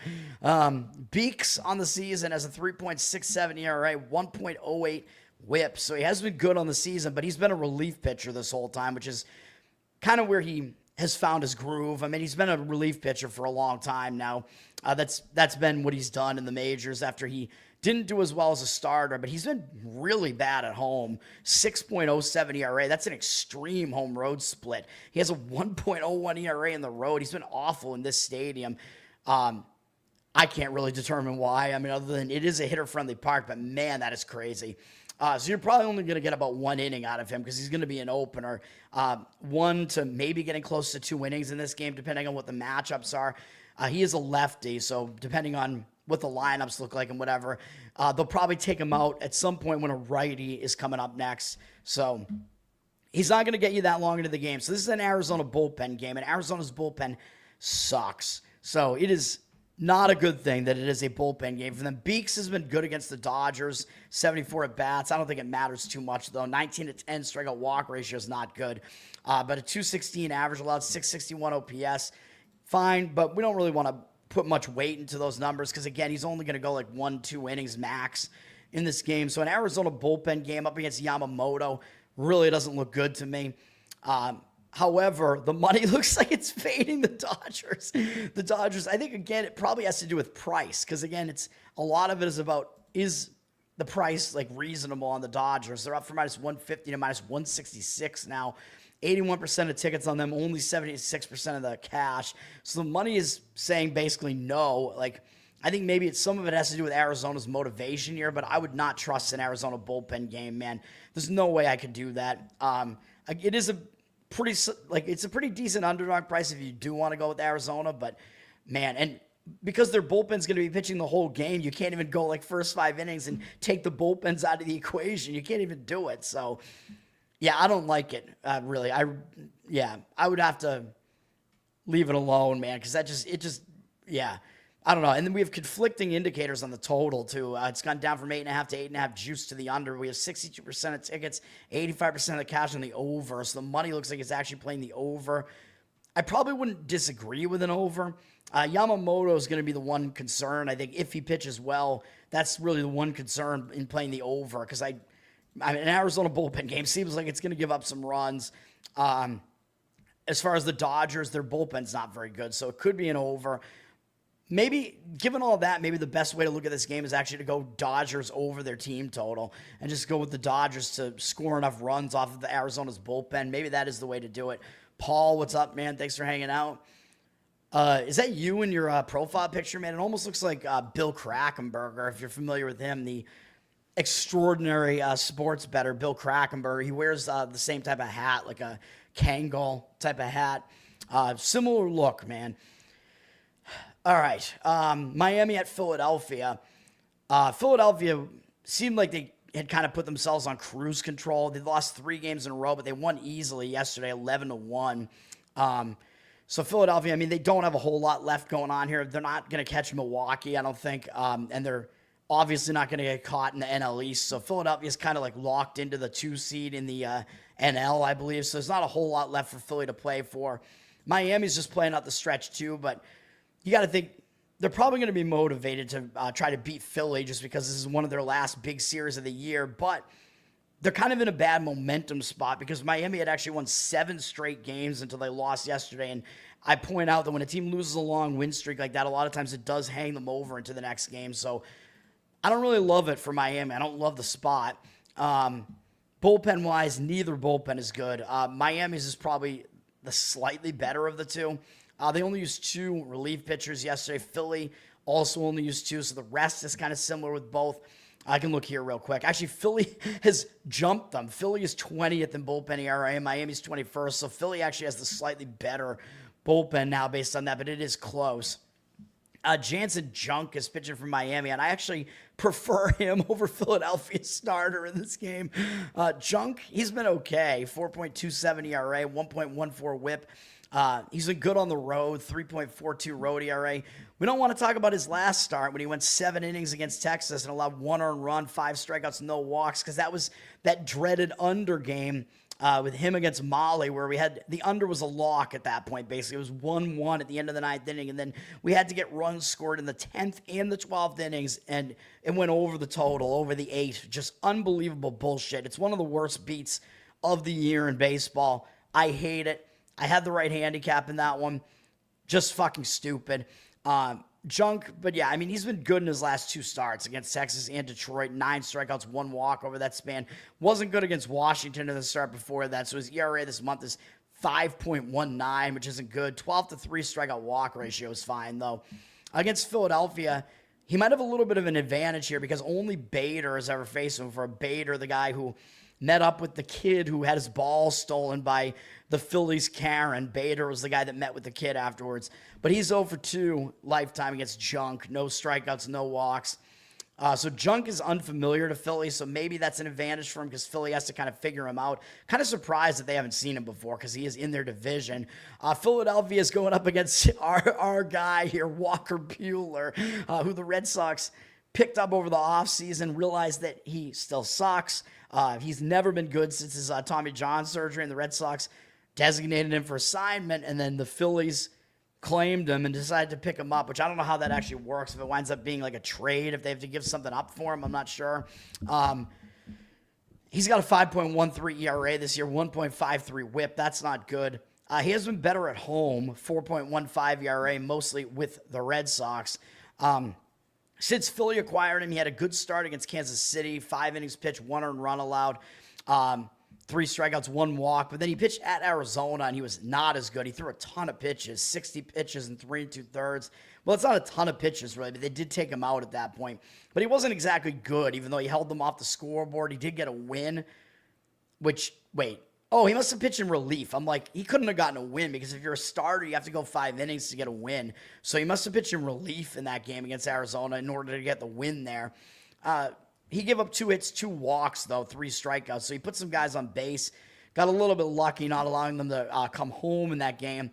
Beeks on the season has a 3.67 ERA, 1.08 whip. So he has been good on the season, but he's been a relief pitcher this whole time, which is kind of where he has found his groove. I mean, he's been a relief pitcher for a long time now. That's been what he's done in the majors after he didn't do as well as a starter, but he's been really bad at home. 6.07 ERA. That's an extreme home road split. He has a 1.01 ERA in the road. He's been awful in this stadium. I can't really determine why. I mean, other than it is a hitter-friendly park, but man, that is crazy. So you're probably only going to get about 1 inning out of him because he's going to be an opener. 1 to maybe getting close to 2 innings in this game, depending on what the matchups are. He is a lefty, so depending on what the lineups look like and whatever, they'll probably take him out at some point when a righty is coming up next. So he's not going to get you that long into the game. So this is an Arizona bullpen game, and Arizona's bullpen sucks. So it is not a good thing that it is a bullpen game for them. Beeks has been good against the Dodgers, 74 at-bats. I don't think it matters too much, though. 19-10 strikeout walk ratio is not good. But a 216 average allowed, 661 OPS. Fine, but we don't really want to put much weight into those numbers because, again, he's only going to go like 1-2 innings max in this game. So an Arizona bullpen game up against Yamamoto really doesn't look good to me. However, the money looks like it's fading the Dodgers. The Dodgers, I think, again, it probably has to do with price. Because, again, a lot of it is about, is the price like reasonable on the Dodgers? They're up from minus 150 to minus 166 now. 81% of tickets on them, only 76% of the cash. So the money is saying basically no. Like, I think maybe some of it has to do with Arizona's motivation here, but I would not trust an Arizona bullpen game, man. There's no way I could do that. It is it's a pretty decent underdog price if you do want to go with Arizona, but man, and because their bullpen's going to be pitching the whole game, you can't even go like first 5 innings and take the bullpens out of the equation. You can't even do it. So, yeah, I don't like it, really. I would have to leave it alone, man, because I don't know. And then we have conflicting indicators on the total, too. It's gone down from 8.5 to 8.5 juice to the under. We have 62% of tickets, 85% of the cash on the over. So the money looks like it's actually playing the over. I probably wouldn't disagree with an over. Yamamoto is going to be the one concern. I think if he pitches well, that's really the one concern in playing the over, because an Arizona bullpen game seems like it's going to give up some runs. As far as the Dodgers, their bullpen's not very good, so it could be an over. Maybe, given all that, maybe the best way to look at this game is actually to go Dodgers over their team total and just go with the Dodgers to score enough runs off of the Arizona's bullpen. Maybe that is the way to do it. Paul, what's up, man? Thanks for hanging out. Is that you in your profile picture, man? It almost looks like Bill Krakenberger, if you're familiar with him, the extraordinary sports bettor, Bill Krakenberger. He wears the same type of hat, like a Kangol type of hat. Similar look, man. All right, Miami at Philadelphia. Philadelphia seemed like they had kind of put themselves on cruise control. They lost 3 games in a row, but they won easily yesterday, 11-1. So Philadelphia, I mean, they don't have a whole lot left going on here. They're not going to catch Milwaukee, I don't think, and they're obviously not going to get caught in the NL East. So Philadelphia is kind of like locked into the 2 seed in the NL, I believe. So there's not a whole lot left for Philly to play for. Miami's just playing out the stretch too, but you got to think they're probably going to be motivated to try to beat Philly just because this is one of their last big series of the year. But they're kind of in a bad momentum spot because Miami had actually won 7 straight games until they lost yesterday. And I point out that when a team loses a long win streak like that, a lot of times it does hang them over into the next game. So I don't really love it for Miami. I don't love the spot. Bullpen-wise, neither bullpen is good. Miami's is probably the slightly better of the two. They only used 2 relief pitchers yesterday. Philly also only used 2, so the rest is kind of similar with both. I can look here real quick. Actually, Philly has jumped them. Philly is 20th in bullpen ERA, and Miami's 21st, so Philly actually has the slightly better bullpen now based on that, but it is close. Jansen Junk is pitching for Miami, and I actually prefer him over Philadelphia's starter in this game. Junk, he's been okay. 4.27 ERA, 1.14 whip. He's been good on the road, 3.42 road ERA. We don't want to talk about his last start when he went 7 innings against Texas and allowed 1 earned run, 5 strikeouts, no walks, because that was that dreaded under game with him against Molly, where we had the under was a lock at that point, basically. It was 1-1 at the end of the 9th inning, and then we had to get runs scored in the 10th and the 12th innings, and it went over the total, over the 8. Just unbelievable bullshit. It's one of the worst beats of the year in baseball. I hate it. I had the right handicap in that one. Just fucking stupid. Junk, but yeah, I mean, he's been good in his last 2 starts against Texas and Detroit. 9 strikeouts, 1 walk over that span. Wasn't good against Washington in the start before that, so his ERA this month is 5.19, which isn't good. 12-3 strikeout walk ratio is fine, though. Against Philadelphia, he might have a little bit of an advantage here because only Bettor has ever faced him. For Bettor, the guy who met up with the kid who had his ball stolen by the Phillies' Karen. Bettor was the guy that met with the kid afterwards. But he's 0 for 2 lifetime against Junk. No strikeouts, no walks. So Junk is unfamiliar to Philly, so maybe that's an advantage for him because Philly has to kind of figure him out. Kind of surprised that they haven't seen him before because he is in their division. Philadelphia is going up against our guy here, Walker Buehler, who the Red Sox picked up over the offseason, realized that he still sucks. He's never been good since his Tommy John surgery, and the Red Sox designated him for assignment, and then the Phillies claimed him and decided to pick him up, which I don't know how that actually works, if it winds up being like a trade, if they have to give something up for him, I'm not sure. He's got a 5.13 ERA this year, 1.53 whip. That's not good. He has been better at home, 4.15 ERA, mostly with the Red Sox. Since Philly acquired him, he had a good start against Kansas City, 5 innings pitched, 1 earned run allowed, 3 strikeouts, 1 walk. But then he pitched at Arizona, and he was not as good. He threw a ton of pitches, 60 pitches in 3 2/3. Well, it's not a ton of pitches, really, but they did take him out at that point. But he wasn't exactly good, even though he held them off the scoreboard. He did get a win, which, he must have pitched in relief. I'm like, he couldn't have gotten a win because if you're a starter, you have to go 5 innings to get a win. So he must have pitched in relief in that game against Arizona in order to get the win there. He gave up 2 hits, 2 walks, though, 3 strikeouts. So he put some guys on base. Got a little bit lucky not allowing them to come home in that game.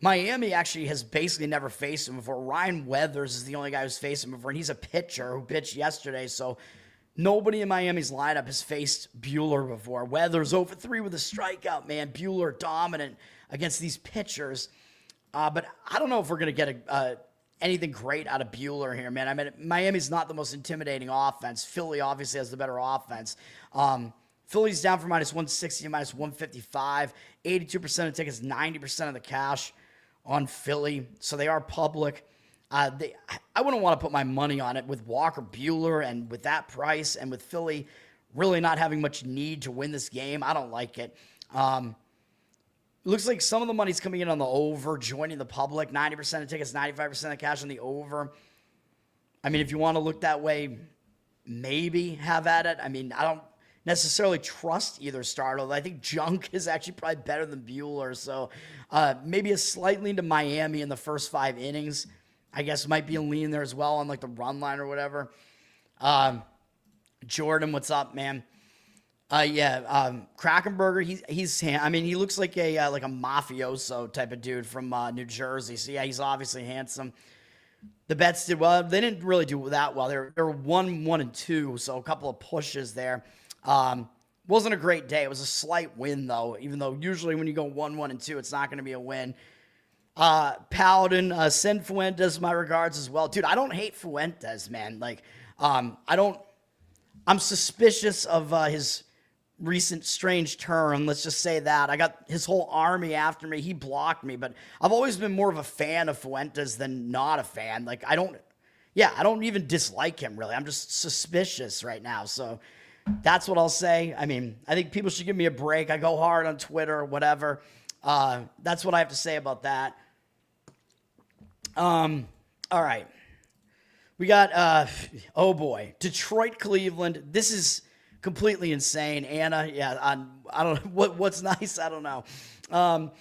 Miami actually has basically never faced him before. Ryan Weathers is the only guy who's faced him before, and he's a pitcher who pitched yesterday. So nobody in Miami's lineup has faced Buehler before. Weathers 0 for 3 with a strikeout, man. Buehler dominant against these pitchers. But I don't know if we're going to get anything great out of Buehler here, man. I mean, Miami's not the most intimidating offense. Philly obviously has the better offense. Philly's down from -160 to -155. 82% of tickets, 90% of the cash on Philly. So they are public. I wouldn't want to put my money on it with Walker Buehler and with that price and with Philly really not having much need to win this game. I don't like it. Looks like some of the money's coming in on the over, joining the public. 90% of tickets, 95% of cash on the over. I mean, if you want to look that way, maybe have at it. I mean, I don't necessarily trust either starter. I think Junk is actually probably better than Buehler. So maybe a slight lean to Miami in the first 5 innings. I guess might be a lean there as well on like the run line or whatever. Jordan, what's up, man? Krakenberger, he looks like a mafioso type of dude from New Jersey. So yeah, he's obviously handsome. The bets did well. They didn't really do that well. They were 1-1-2, so a couple of pushes there. Wasn't a great day. It was a slight win though, even though usually when you go 1-1-2, it's not going to be a win. Paladin, send Fuentes my regards as well. Dude, I don't hate Fuentes, man. Like, I'm suspicious of his recent strange turn. Let's just say that. I got his whole army after me. He blocked me, but I've always been more of a fan of Fuentes than not a fan. Like, I don't even dislike him, really. I'm just suspicious right now. So that's what I'll say. I mean, I think people should give me a break. I go hard on Twitter or whatever. That's what I have to say about that. All right. We got, oh boy, Detroit, Cleveland. This is completely insane. Anna, yeah, I don't know what's nice. I don't know.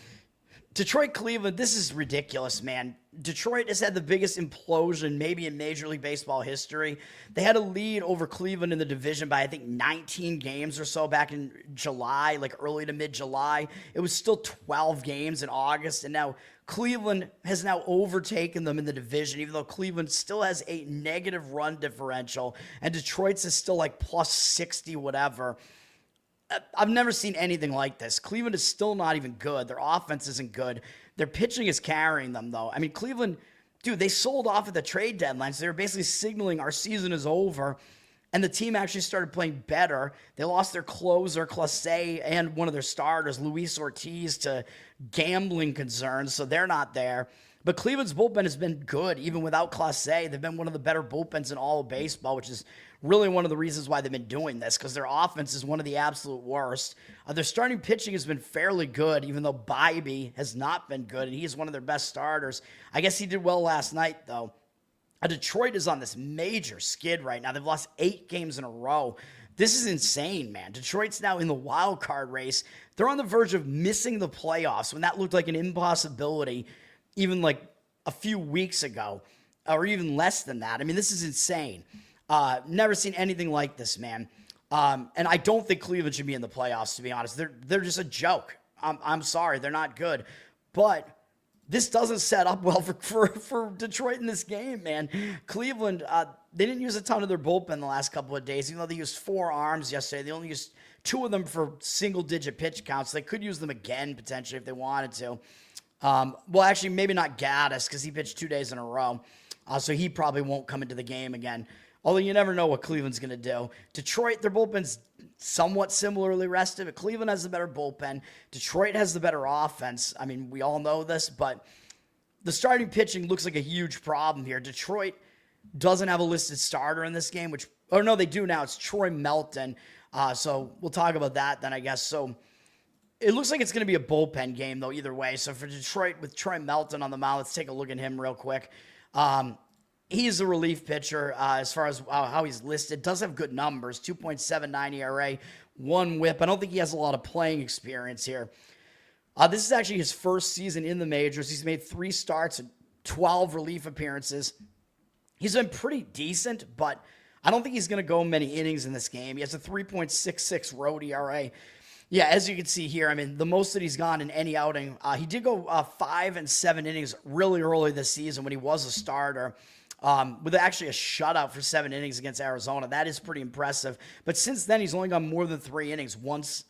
Detroit, Cleveland, this is ridiculous, man. Detroit has had the biggest implosion maybe in Major League Baseball history. They had a lead over Cleveland in the division by, I think, 19 games or so back in July, like early to mid-July. It was still 12 games in August, and now Cleveland has now overtaken them in the division, even though Cleveland still has a negative run differential, and Detroit's is still like plus 60 whatever. I've never seen anything like this. Cleveland is still not even good. Their offense isn't good. Their pitching is carrying them, though. I mean, Cleveland, dude, they sold off at the trade deadline, so they were basically signaling our season is over, and the team actually started playing better. They lost their closer, Clase, and one of their starters, Luis Ortiz, to gambling concerns, so they're not there. But Cleveland's bullpen has been good, even without Clase. They've been one of the better bullpens in all of baseball, which is really one of the reasons why they've been doing this, because their offense is one of the absolute worst. Their starting pitching has been fairly good, even though Bybee has not been good, and he is one of their best starters. I guess he did well last night, though. Detroit is on this major skid right now. They've lost 8 games in a row. This is insane, man. Detroit's now in the wild card race. They're on the verge of missing the playoffs when that looked like an impossibility even like a few weeks ago, or even less than that. I mean, this is insane. Never seen anything like this, man. And I don't think Cleveland should be in the playoffs, to be honest. They're just a joke. I'm sorry, they're not good. But this doesn't set up well for Detroit in this game, man. Cleveland, they didn't use a ton of their bullpen the last couple of days, even though they used 4 arms yesterday. They only used 2 of them for single-digit pitch counts. They could use them again, potentially, if they wanted to. Well, actually, maybe not Gaddis, because he pitched 2 days in a row. So he probably won't come into the game again. Although you never know what Cleveland's going to do. Detroit, their bullpen's somewhat similarly rested, but Cleveland has the better bullpen. Detroit has the better offense. I mean, we all know this, but the starting pitching looks like a huge problem here. Detroit doesn't have a listed starter in this game, no, they do now. It's Troy Melton. So we'll talk about that then, I guess. So it looks like it's going to be a bullpen game, though, either way. So for Detroit with Troy Melton on the mound, let's take a look at him real quick. He's a relief pitcher as far as how he's listed. Does have good numbers, 2.79 ERA, 1 whip. I don't think he has a lot of playing experience here. This is actually his first season in the majors. He's made 3 starts and 12 relief appearances. He's been pretty decent, but I don't think he's going to go many innings in this game. He has a 3.66 road ERA. Yeah, as you can see here, I mean, the most that he's gone in any outing, he did go 5 and 7 innings really early this season when he was a starter, with actually a shutout for 7 innings against Arizona. That is pretty impressive. But since then, he's only gone more than 3 innings once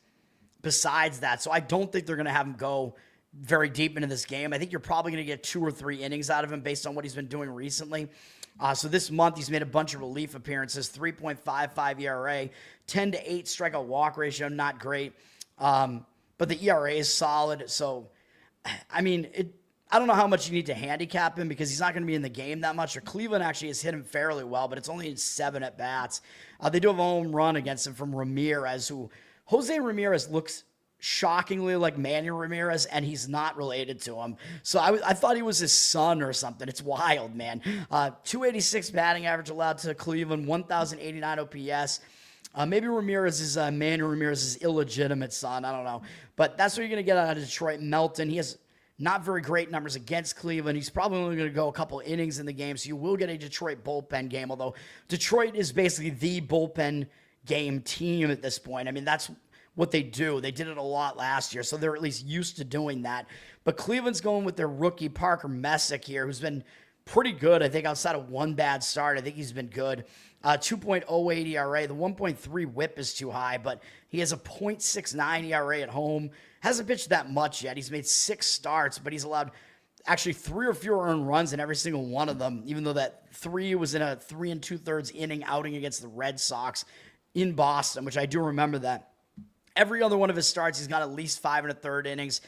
besides that. So I don't think they're going to have him go very deep into this game. I think you're probably going to get 2 or 3 innings out of him based on what he's been doing recently. So this month, he's made a bunch of relief appearances, 3.55 ERA, 10-8 strikeout walk ratio, not great. But the ERA is solid. So, I mean, I don't know how much you need to handicap him because he's not going to be in the game that much. Or Cleveland actually has hit him fairly well, but it's only in 7 at-bats. They do have a home run against him from Ramirez, Jose Ramirez looks shockingly like Manny Ramirez, and he's not related to him. So I thought he was his son or something. It's wild, man. 286 batting average allowed to Cleveland, 1,089 OPS. Maybe Ramirez is Manny Ramirez's illegitimate son. I don't know. But that's what you're going to get out of Detroit. Melton, he has not very great numbers against Cleveland. He's probably only going to go a couple innings in the game, so you will get a Detroit bullpen game, although Detroit is basically the bullpen game team at this point. I mean, that's what they do. They did it a lot last year, so they're at least used to doing that. But Cleveland's going with their rookie Parker Messick here, who's been pretty good. I think outside of one bad start, I think he's been good. 2.08 ERA. The 1.3 whip is too high, but he has a 0.69 ERA at home. Hasn't pitched that much yet. He's made 6 starts, but he's allowed actually 3 or fewer earned runs in every single one of them, even though that 3 was in a 3 2/3 inning outing against the Red Sox in Boston, which I do remember that. Every other one of his starts, he's got at least 5 1/3 innings.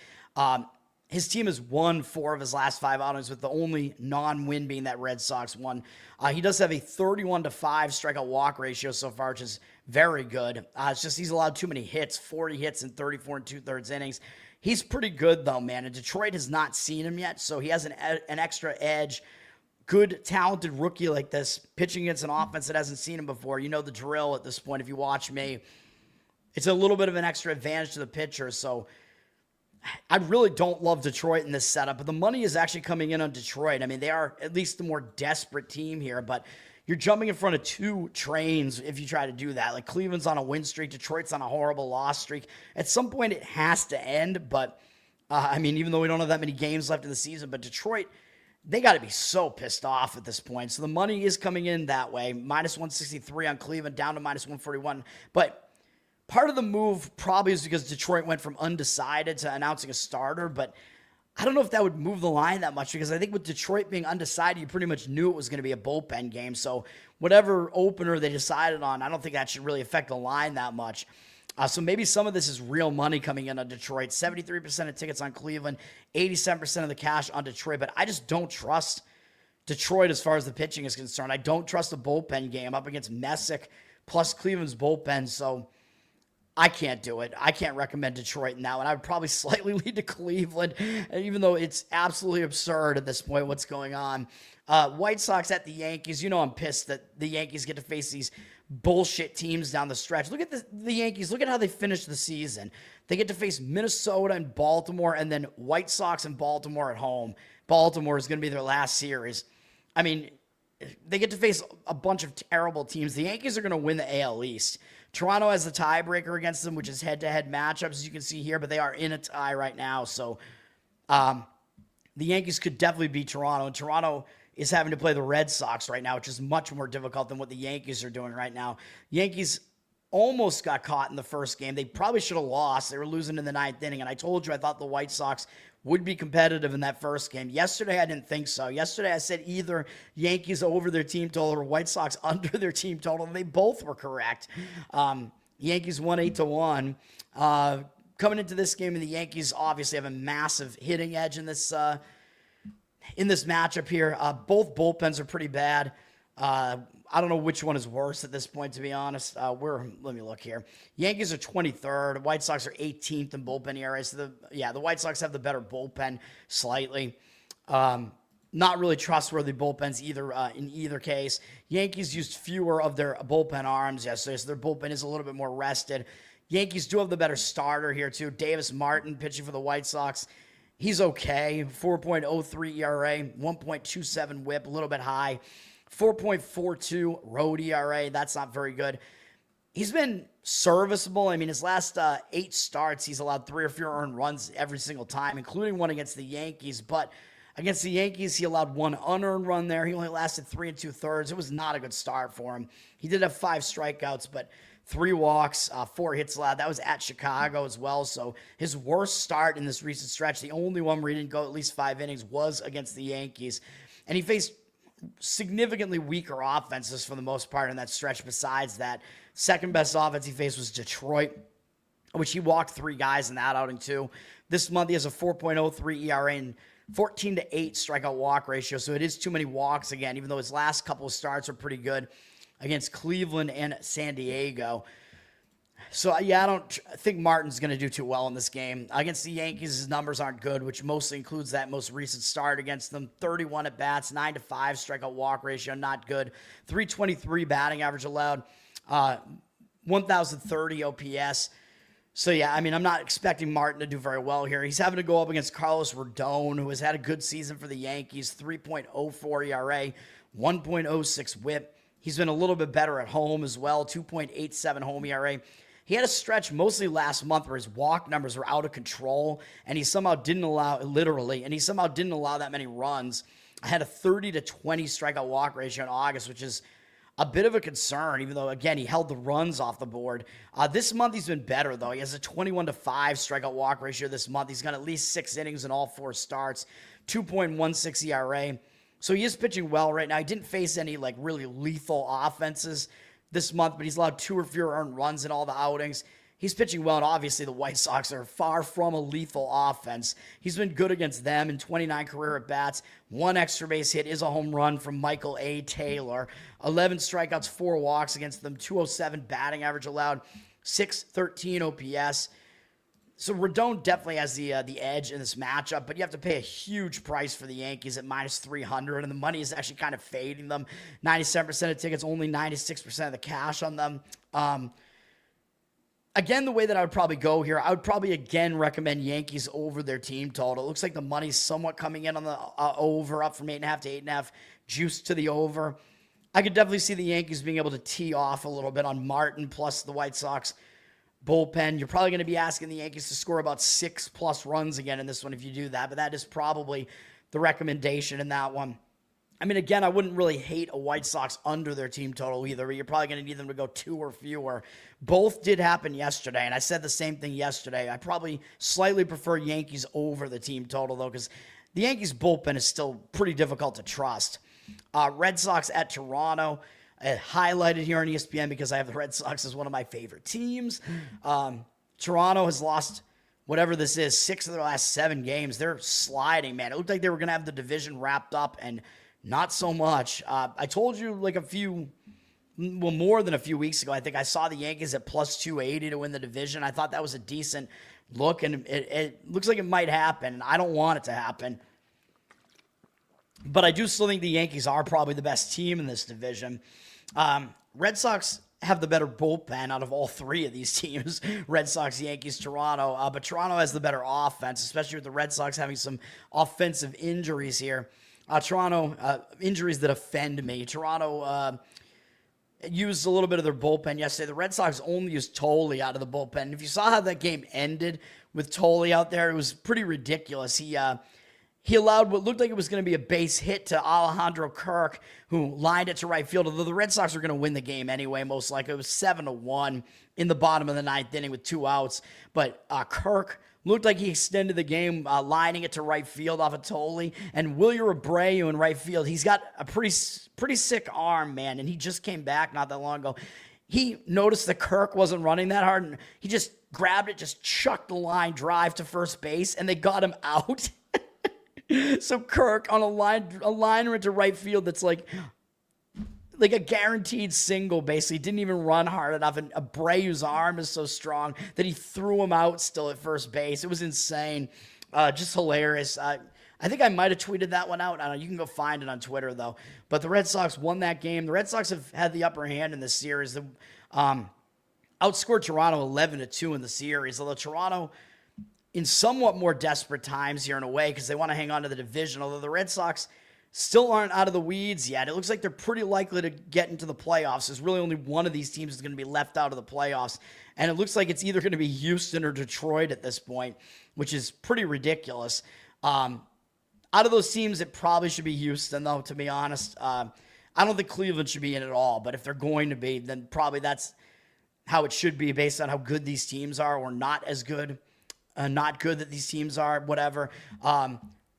His team has won 4 of his last 5 outings, with the only non-win being that Red Sox one. He does have a 31-5 strikeout walk ratio so far, which is very good. It's just he's allowed too many hits, 40 hits in 34 2/3 innings. He's pretty good, though, man. And Detroit has not seen him yet, so he has an extra edge. Good, talented rookie like this, pitching against an offense that hasn't seen him before. You know the drill at this point if you watch me. It's a little bit of an extra advantage to the pitcher, so I really don't love Detroit in this setup, but the money is actually coming in on Detroit. I mean, they are at least the more desperate team here, but you're jumping in front of 2 trains if you try to do that. Like, Cleveland's on a win streak, Detroit's on a horrible loss streak. At some point, it has to end, but, I mean, even though we don't have that many games left in the season, but Detroit, they got to be so pissed off at this point. So the money is coming in that way. Minus 163 on Cleveland, down to minus 141, but part of the move probably is because Detroit went from undecided to announcing a starter, but I don't know if that would move the line that much because I think with Detroit being undecided, you pretty much knew it was going to be a bullpen game. So whatever opener they decided on, I don't think that should really affect the line that much. So maybe some of this is real money coming in on Detroit. 73% of tickets on Cleveland, 87% of the cash on Detroit, but I just don't trust Detroit as far as the pitching is concerned. I don't trust the bullpen game up against Messick plus Cleveland's bullpen, so I can't do it. I can't recommend Detroit in that one. I would probably slightly lead to Cleveland, even though it's absolutely absurd at this point what's going on. White Sox at the Yankees. You know I'm pissed that the Yankees get to face these bullshit teams down the stretch. Look at the Yankees. Look at how they finished the season. They get to face Minnesota and Baltimore, and then White Sox and Baltimore at home. Baltimore is going to be their last series. I mean, they get to face a bunch of terrible teams. The Yankees are going to win the AL East. Toronto has the tiebreaker against them, which is head-to-head matchups, as you can see here, but they are in a tie right now. So the Yankees could definitely beat Toronto, and Toronto is having to play the Red Sox right now, which is much more difficult than what the Yankees are doing right now. Yankees almost got caught in the first game. They probably should have lost. They were losing in the 9th inning, and I told you I thought the White Sox would be competitive in that first game. Yesterday, I didn't think so. Yesterday, I said either Yankees over their team total or White Sox under their team total, and they both were correct. Yankees won 8-1. Coming into this game, and the Yankees obviously have a massive hitting edge in this matchup here. Both bullpens are pretty bad. I don't know which one is worse at this point, to be honest. Let me look here. Yankees are 23rd. White Sox are 18th in bullpen ERA. So the White Sox have the better bullpen slightly. Not really trustworthy bullpens either in either case. Yankees used fewer of their bullpen arms yesterday, so their bullpen is a little bit more rested. Yankees do have the better starter here, too. Davis Martin pitching for the White Sox. He's okay. 4.03 ERA, 1.27 whip, a little bit high. 4.42 road ERA. That's not very good. He's been serviceable. I mean, his last 8 starts, he's allowed 3 or fewer earned runs every single time, including one against the Yankees. But against the Yankees, he allowed 1 unearned run there. He only lasted 3 2/3. It was not a good start for him. He did have 5 strikeouts, but 3 walks, 4 hits allowed. That was at Chicago as well. So his worst start in this recent stretch, the only one where he didn't go at least 5 innings, was against the Yankees. And he faced significantly weaker offenses for the most part in that stretch. Besides that, second best offense he faced was Detroit, which he walked 3 guys in that outing too. This month he has a 4.03 ERA and 14-8 strikeout walk ratio. So it is too many walks again, even though his last couple of starts are pretty good against Cleveland and San Diego. So, I don't think Martin's going to do too well in this game. Against the Yankees, his numbers aren't good, which mostly includes that most recent start against them. 31 at-bats, 9-5 strikeout walk ratio, not good. 323 batting average allowed, 1,030 OPS. So, I'm not expecting Martin to do very well here. He's having to go up against Carlos Rodon, who has had a good season for the Yankees. 3.04 ERA, 1.06 whip. He's been a little bit better at home as well, 2.87 home ERA. He had a stretch mostly last month where his walk numbers were out of control, and he somehow didn't allow that many runs. I had a 30-20 strikeout walk ratio in August, which is a bit of a concern, even though, again, he held the runs off the board. This month he's been better, though. He has a 21-5 strikeout walk ratio this month. He's got at least 6 innings in all 4 starts, 2.16 ERA. So he is pitching well right now. He didn't face any really lethal offenses this month, but he's allowed 2 or fewer earned runs in all the outings. He's pitching well, and obviously the White Sox are far from a lethal offense. He's been good against them in 29 career at-bats. 1 extra base hit is a home run from Michael A. Taylor. 11 strikeouts, 4 walks against them. 207 batting average allowed. 613 OPS. So Rodon definitely has the edge in this matchup, but you have to pay a huge price for the Yankees at -300, and the money is actually kind of fading them. 97% of tickets, only 96% of the cash on them. Again, the way that I would probably go here, I would probably again recommend Yankees over their team total. It looks like the money's somewhat coming in on the over, up from 8.5 to 8.5, juiced to the over. I could definitely see the Yankees being able to tee off a little bit on Martin plus the White Sox bullpen. You're probably going to be asking the Yankees to score about 6+ runs again in this one if you do that, but that is probably the recommendation in that one. I mean, again, I wouldn't really hate a White Sox under their team total either, but you're probably going to need them to go 2 or fewer. Both did happen yesterday, and I said the same thing yesterday. I probably slightly prefer Yankees over the team total, though, because the Yankees bullpen is still pretty difficult to trust. Red Sox at Toronto. Highlighted here on ESPN because I have the Red Sox as one of my favorite teams. Toronto has lost whatever this is, 6 of their last 7 games. They're sliding, man. It looked like they were going to have the division wrapped up, and not so much. I told you more than a few weeks ago, I think I saw the Yankees at +280 to win the division. I thought that was a decent look, and it looks like it might happen, and I don't want it to happen. But I do still think the Yankees are probably the best team in this division. Red Sox have the better bullpen out of all 3 of these teams. Red Sox, Yankees, Toronto. But Toronto has the better offense, especially with the Red Sox having some offensive injuries here. Toronto, injuries that offend me. Toronto used a little bit of their bullpen yesterday. The Red Sox only used Tolley out of the bullpen. If you saw how that game ended with Tolley out there, it was pretty ridiculous. He allowed what looked like it was going to be a base hit to Alejandro Kirk, who lined it to right field. Although the Red Sox were going to win the game anyway, most likely. It was 7-1 in the bottom of the 9th inning with 2 outs. But Kirk looked like he extended the game, lining it to right field off of Tolley. And Wilyer Abreu in right field, he's got a pretty sick arm, man. And he just came back not that long ago. he noticed that Kirk wasn't running that hard, and he just grabbed it, just chucked the line drive to first base, and they got him out. So Kirk on a liner into right field that's like a guaranteed single, basically. Didn't even run hard enough, and Abreu's arm is so strong that he threw him out still at first base. It was insane. Just hilarious. I think I might have tweeted that one out. I don't know. You can go find it on Twitter, though. But the Red Sox won that game. The Red Sox have had the upper hand in this series. They outscored Toronto 11-2 in the series, although Toronto in somewhat more desperate times here in a way because they want to hang on to the division, although the Red Sox still aren't out of the weeds yet. It looks like they're pretty likely to get into the playoffs. There's really only one of these teams that's going to be left out of the playoffs, and it looks like it's either going to be Houston or Detroit at this point, which is pretty ridiculous. Out of those teams, it probably should be Houston, though, to be honest. I don't think Cleveland should be in it at all, but if they're going to be, then probably that's how it should be based on how good these teams are, or not as good, not good that these teams are, whatever.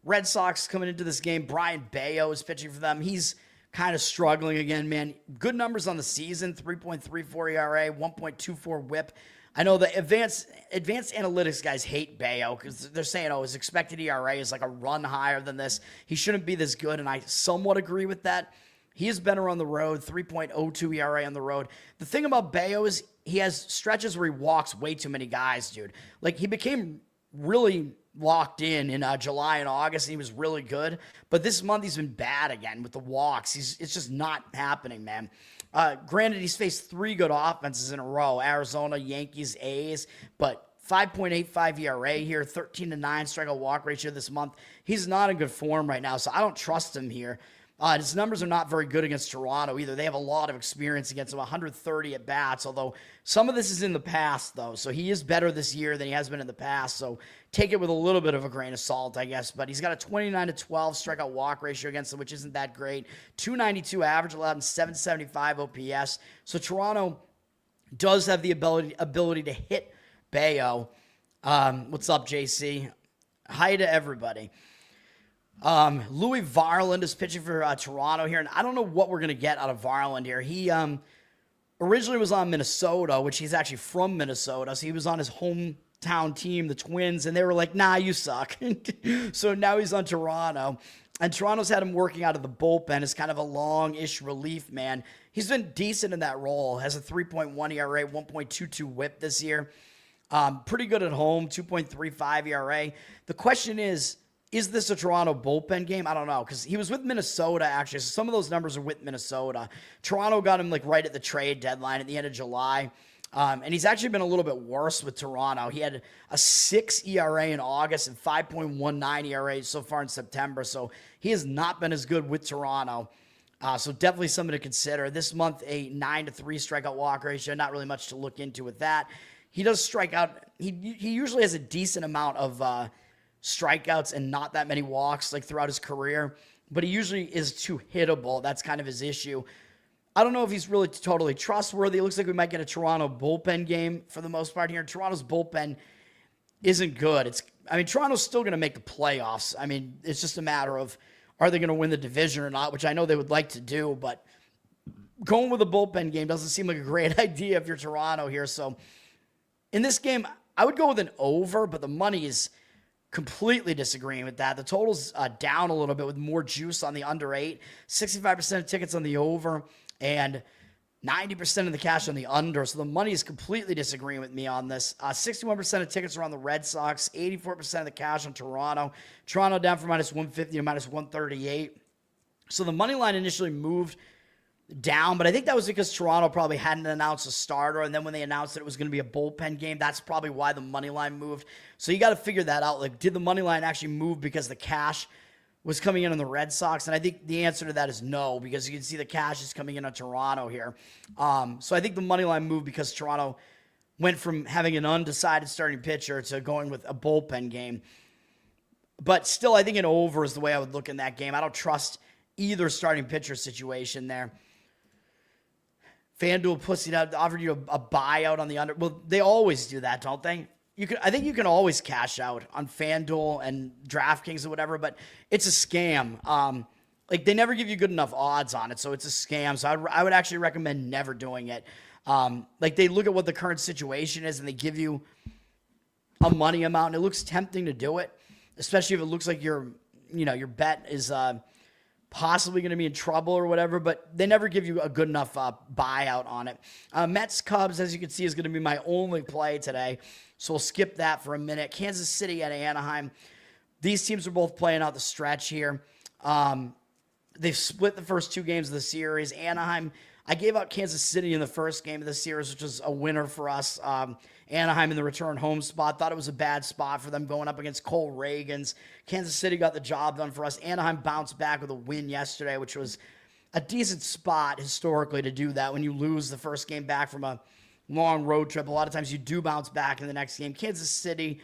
Red Sox coming into this game, Brian Bayo is pitching for them. He's kind of struggling again, man. Good numbers on the season, 3.34 ERA, 1.24 whip. I know the advanced analytics guys hate Bayo because they're saying, his expected ERA is like a run higher than this. He shouldn't be this good, and I somewhat agree with that. He is better on the road, 3.02 ERA on the road. The thing about Bayo is he has stretches where he walks way too many guys, dude. Like, he became really locked in July and August, and he was really good. But this month he's been bad again with the walks. It's just not happening, man. Granted, he's faced 3 good offenses in a row: Arizona, Yankees, A's, but 5.85 ERA here, 13-9 strikeout walk ratio this month. He's not in good form right now, so I don't trust him here. His numbers are not very good against Toronto either. They have a lot of experience against him, 130 at bats, although some of this is in the past, though. So he is better this year than he has been in the past. So take it with a little bit of a grain of salt, I guess. But he's got a 29-12 strikeout walk ratio against them, which isn't that great. 292 average allowed and 775 OPS. So Toronto does have the ability to hit Bayo. What's up, JC? Hi to everybody. Louis Varland is pitching for Toronto here, and I don't know what we're going to get out of Varland here. He originally was on Minnesota, which he's actually from Minnesota, so he was on his hometown team, the Twins, and they were like, nah, you suck. So now he's on Toronto, and Toronto's had him working out of the bullpen as kind of a long-ish relief man. He's been decent in that role, has a 3.1 ERA, 1.22 whip this year. Pretty good at home, 2.35 ERA. The question is this a Toronto bullpen game? I don't know, because he was with Minnesota, actually, so some of those numbers are with Minnesota. Toronto got him like right at the trade deadline at the end of July, and he's actually been a little bit worse with Toronto. He had a 6 ERA in August and 5.19 ERA so far in September, so he has not been as good with Toronto. So definitely something to consider. This month, a 9-3 strikeout walk ratio, not really much to look into with that. He does strike out. He usually has a decent amount of strikeouts and not that many walks like throughout his career, but he usually is too hittable. That's kind of his issue. I don't know if he's really totally trustworthy. It looks like we might get a Toronto bullpen game for the most part here. Toronto's bullpen isn't good. Toronto's still going to make the playoffs. It's just a matter of, are they going to win the division or not, which I know they would like to do, but going with a bullpen game doesn't seem like a great idea if you're Toronto here. So in this game, I would go with an over, but the money is completely disagreeing with that. The total's down a little bit with more juice on the under 8, 65% of tickets on the over, and 90% of the cash on the under. So the money is completely disagreeing with me on this. 61% of tickets are on the Red Sox, 84% of the cash on Toronto. Toronto down from minus 150 to minus 138. So the money line initially moved down, but I think that was because Toronto probably hadn't announced a starter, and then when they announced that it was going to be a bullpen game, that's probably why the money line moved. So you got to figure that out. Like, did the money line actually move because the cash was coming in on the Red Sox? And I think the answer to that is no, because you can see the cash is coming in on Toronto here. So I think the money line moved because Toronto went from having an undecided starting pitcher to going with a bullpen game. But still, I think an over is the way I would look in that game. I don't trust either starting pitcher situation there. FanDuel pussied out, offered you a buyout on the under. Well, they always do that, don't they? I think you can always cash out on FanDuel and DraftKings or whatever, but it's a scam. They never give you good enough odds on it, so it's a scam. So I would actually recommend never doing it. Like they look at what the current situation is and they give you a money amount, and it looks tempting to do it, especially if it looks like your bet is possibly going to be in trouble or whatever, but they never give you a good enough buyout on it. Mets Cubs, as you can see, is going to be my only play today, so we'll skip that for a minute. Kansas City at Anaheim. These teams are both playing out the stretch here. They've split the first 2 games of the series. Anaheim, I gave out Kansas City in the first game of the series, which was a winner for us. Anaheim in the return home spot. Thought it was a bad spot for them going up against Cole Reagans. Kansas City got the job done for us. Anaheim bounced back with a win yesterday, which was a decent spot historically to do that. When you lose the first game back from a long road trip, a lot of times you do bounce back in the next game. Kansas City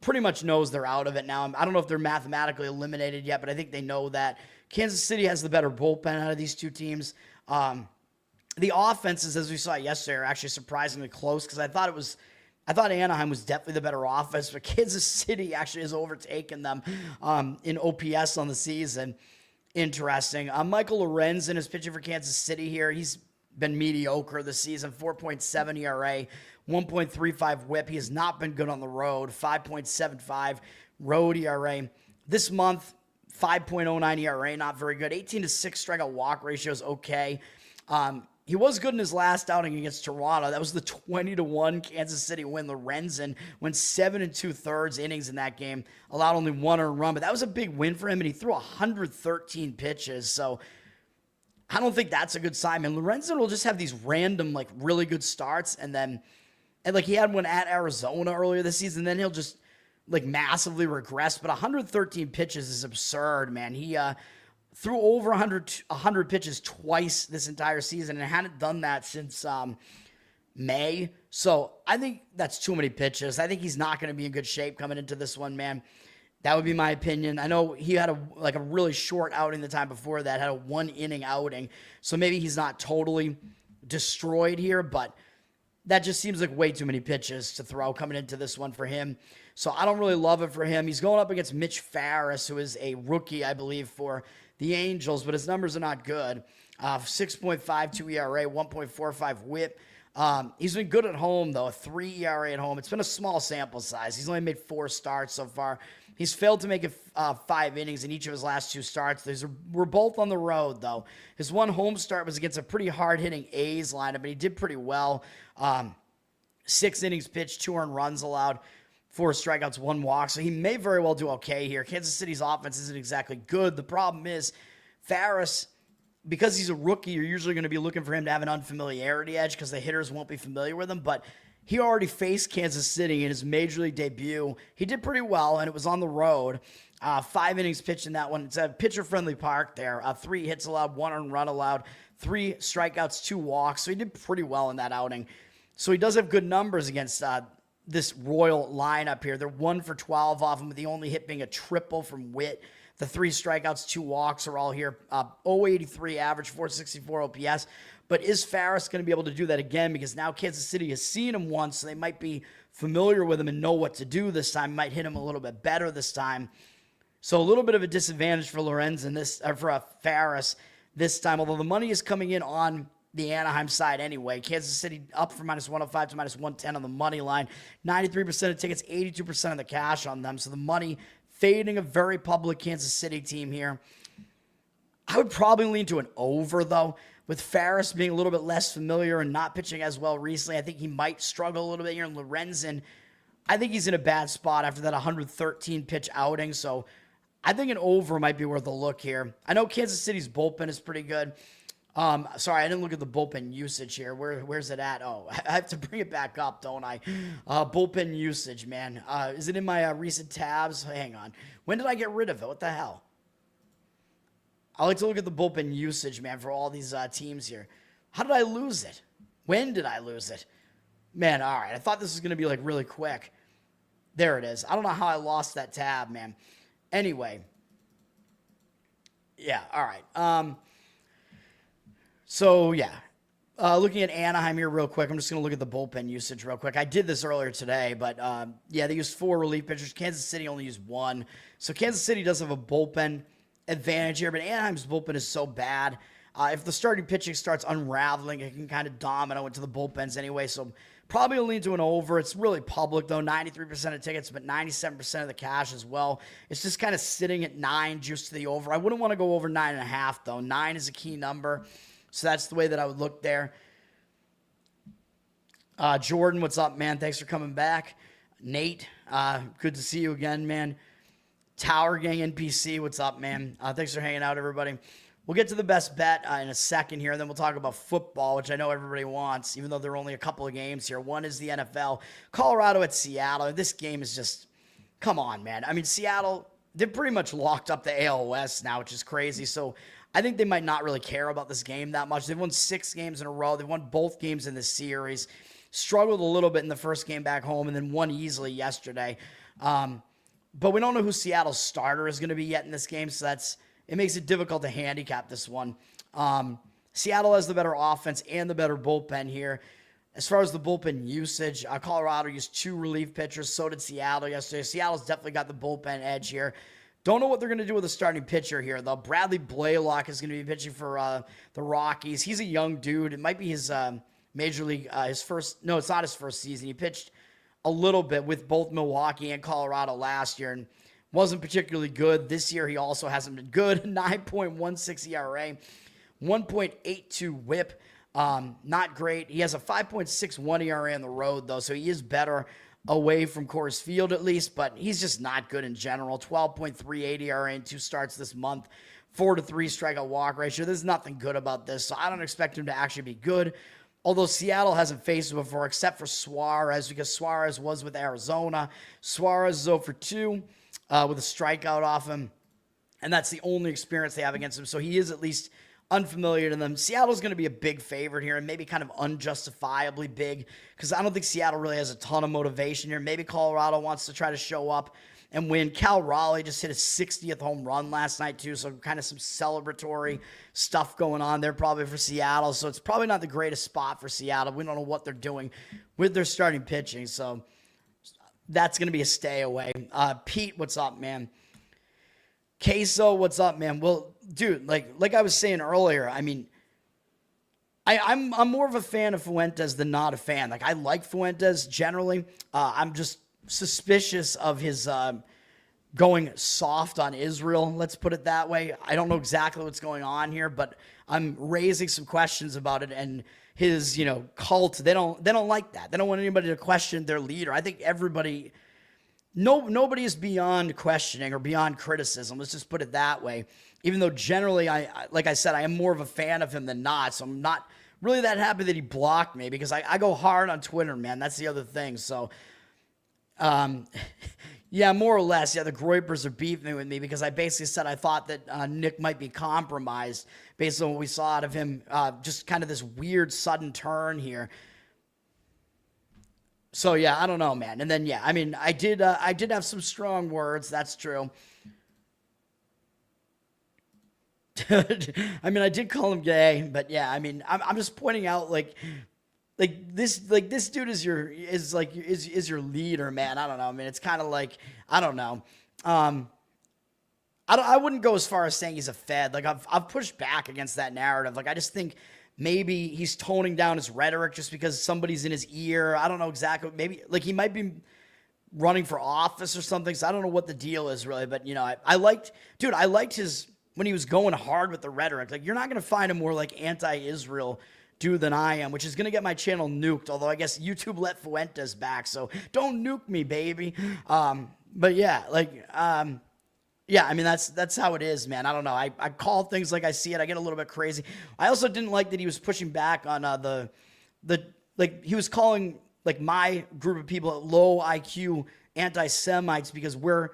pretty much knows they're out of it now. I don't know if they're mathematically eliminated yet, but I think they know that. Kansas City has the better bullpen out of these two teams. The offenses, as we saw yesterday, are actually surprisingly close because I thought Anaheim was definitely the better offense, but Kansas City actually has overtaken them in OPS on the season. Interesting. Michael Lorenzen is pitching for Kansas City here. He's been mediocre this season, 4.7 ERA, 1.35 whip. He has not been good on the road, 5.75 road ERA. This month, 5.09 ERA, not very good. 18-6 strikeout walk ratio is okay. He was good in his last outing against Toronto. That was the 20-1 Kansas City win. Lorenzen went 7 2/3 innings in that game, allowed only 1 earned run, but that was a big win for him, and he threw 113 pitches. So I don't think that's a good sign, man. Lorenzen will just have these random, like, really good starts, and he had one at Arizona earlier this season, then he'll just, like, massively regress. But 113 pitches is absurd, man. He threw over 100 pitches twice this entire season and hadn't done that since May. So I think that's too many pitches. I think he's not going to be in good shape coming into this one, man. That would be my opinion. I know he had a really short outing the time before that, had a 1-inning outing. So maybe he's not totally destroyed here, but that just seems like way too many pitches to throw coming into this one for him. So I don't really love it for him. He's going up against Mitch Farris, who is a rookie, I believe, for the Angels, but his numbers are not good. 6.52 ERA, 1.45 whip. He's been good at home, though, a 3 ERA at home. It's been a small sample size. He's only made 4 starts so far. He's failed to make it 5 innings in each of his last 2 starts. We're both on the road, though. His one home start was against a pretty hard-hitting A's lineup, but he did pretty well. 6 innings pitched, 2 earned runs allowed, 4 strikeouts, 1 walk. So he may very well do okay here. Kansas City's offense isn't exactly good. The problem is Farris, because he's a rookie, you're usually going to be looking for him to have an unfamiliarity edge because the hitters won't be familiar with him. But he already faced Kansas City in his major league debut. He did pretty well, and it was on the road. 5 innings pitched in that one. It's a pitcher-friendly park there. 3 hits allowed, 1 earned run allowed, 3 strikeouts, 2 walks. So he did pretty well in that outing. So he does have good numbers against this Royal lineup here. They're 1 for 12 off him, with the only hit being a triple from Witt. The 3 strikeouts, 2 walks are all here. 0.83 average, 464 OPS. But is Farris going to be able to do that again? Because now Kansas City has seen him once, so they might be familiar with him and know what to do this time. Might hit him a little bit better this time. So a little bit of a disadvantage for for Farris this time, although the money is coming in on the Anaheim side anyway. Kansas City up from -105 to -110 on the money line. 93% of tickets, 82% of the cash on them. So the money fading a very public Kansas City team here. I would probably lean to an over, though. With Farris being a little bit less familiar and not pitching as well recently, I think he might struggle a little bit here. And Lorenzen, I think he's in a bad spot after that 113-pitch outing. So I think an over might be worth a look here. I know Kansas City's bullpen is pretty good. Sorry, I didn't look at the bullpen usage here. Where's it at? Oh, I have to bring it back up, don't I? Bullpen usage, man. Is it in my recent tabs? Hang on. When did I get rid of it? What the hell? I like to look at the bullpen usage, man, for all these teams here. How did I lose it? When did I lose it? Man, all right. I thought this was going to be, like, really quick. There it is. I don't know how I lost that tab, man. Anyway. Yeah, all right. So, yeah, looking at Anaheim here real quick. I'm just going to look at the bullpen usage real quick. I did this earlier today, but, yeah, they used 4 relief pitchers. Kansas City only used 1. So Kansas City does have a bullpen advantage here, but Anaheim's bullpen is so bad. If the starting pitching starts unraveling, it can kind of domino into the bullpens anyway. So probably will lean to an over. It's really public, though. 93% of tickets, but 97% of the cash as well. It's just kind of sitting at 9, juice to the over. I wouldn't want to go over 9.5, though. 9 is a key number. So that's the way that I would look there. Jordan, what's up, man? Thanks for coming back. Nate, good to see you again, man. Tower Gang NPC, what's up, man? Thanks for hanging out, everybody. We'll get to the best bet in a second here, and then we'll talk about football, which I know everybody wants, even though there are only a couple of games here. One is the NFL. Colorado at Seattle. This game is just, come on, man. I mean, Seattle, they've pretty much locked up the AL West now, which is crazy. So I think they might not really care about this game that much. They've won 6 games in a row. They've won both games in this series. Struggled a little bit in the first game back home, and then won easily yesterday. But we don't know who Seattle's starter is going to be yet in this game, so it makes it difficult to handicap this one. Seattle has the better offense and the better bullpen here. As far as the bullpen usage, Colorado used 2 relief pitchers. So did Seattle yesterday. Seattle's definitely got the bullpen edge here. Don't know what they're going to do with a starting pitcher here, though. Bradley Blaylock is going to be pitching for the Rockies. He's a young dude. It might be his major league, his first. No, it's not his first season. He pitched a little bit with both Milwaukee and Colorado last year and wasn't particularly good. This year, he also hasn't been good. 9.16 ERA, 1.82 whip. Not great. He has a 5.61 ERA on the road, though, so he is better away from Coors Field at least, but he's just not good in general. 12.38 ERA in 2 starts this month. 4-3 strikeout walk ratio. There's nothing good about this, so I don't expect him to actually be good. Although Seattle hasn't faced him before, except for Suarez, because Suarez was with Arizona. Suarez is 0 for 2 with a strikeout off him, and that's the only experience they have against him, so he is at least unfamiliar to them. Seattle's going to be a big favorite here, and maybe kind of unjustifiably big, because I don't think Seattle really has a ton of motivation here. Maybe Colorado wants to try to show up and win. Cal Raleigh just hit his 60th home run last night, too, so kind of some celebratory stuff going on there probably for Seattle, so it's probably not the greatest spot for Seattle. We don't know what they're doing with their starting pitching, so that's going to be a stay away. Pete, what's up, man? Queso, what's up, man? Well, dude, like I was saying earlier, I mean, I'm more of a fan of Fuentes than not a fan. Like, I like Fuentes generally. I'm just suspicious of his going soft on Israel, let's put it that way. I don't know exactly what's going on here, but I'm raising some questions about it, and his, cult, they don't like that. They don't want anybody to question their leader. I think everybody, nobody is beyond questioning or beyond criticism. Let's just put it that way. Even though generally, like I said, I am more of a fan of him than not. So I'm not really that happy that he blocked me, because I go hard on Twitter, man. That's the other thing. So, yeah, more or less. Yeah, the Groypers are beefing with me because I basically said I thought that Nick might be compromised based on what we saw out of him. Just kind of this weird sudden turn here. So yeah, I don't know, man. And then yeah, I mean, I did have some strong words. That's true. I mean, I did call him gay, but yeah, I mean, I'm just pointing out this dude is your leader, man. I don't know. I mean, it's kind of like, I don't know. I wouldn't go as far as saying he's a fed. Like, I've pushed back against that narrative. Like, I just think maybe he's toning down his rhetoric just because somebody's in his ear. I don't know exactly. Maybe like he might be running for office or something. So I don't know what the deal is really, but I liked his, when he was going hard with the rhetoric. Like, you're not going to find a more like anti-Israel dude than I am, which is going to get my channel nuked. Although I guess YouTube let Fuentes back, so don't nuke me, baby. But yeah, yeah, I mean, that's how it is, man. I don't know. I call things like I see it. I get a little bit crazy. I also didn't like that he was pushing back on he was calling like my group of people low IQ anti-Semites because we're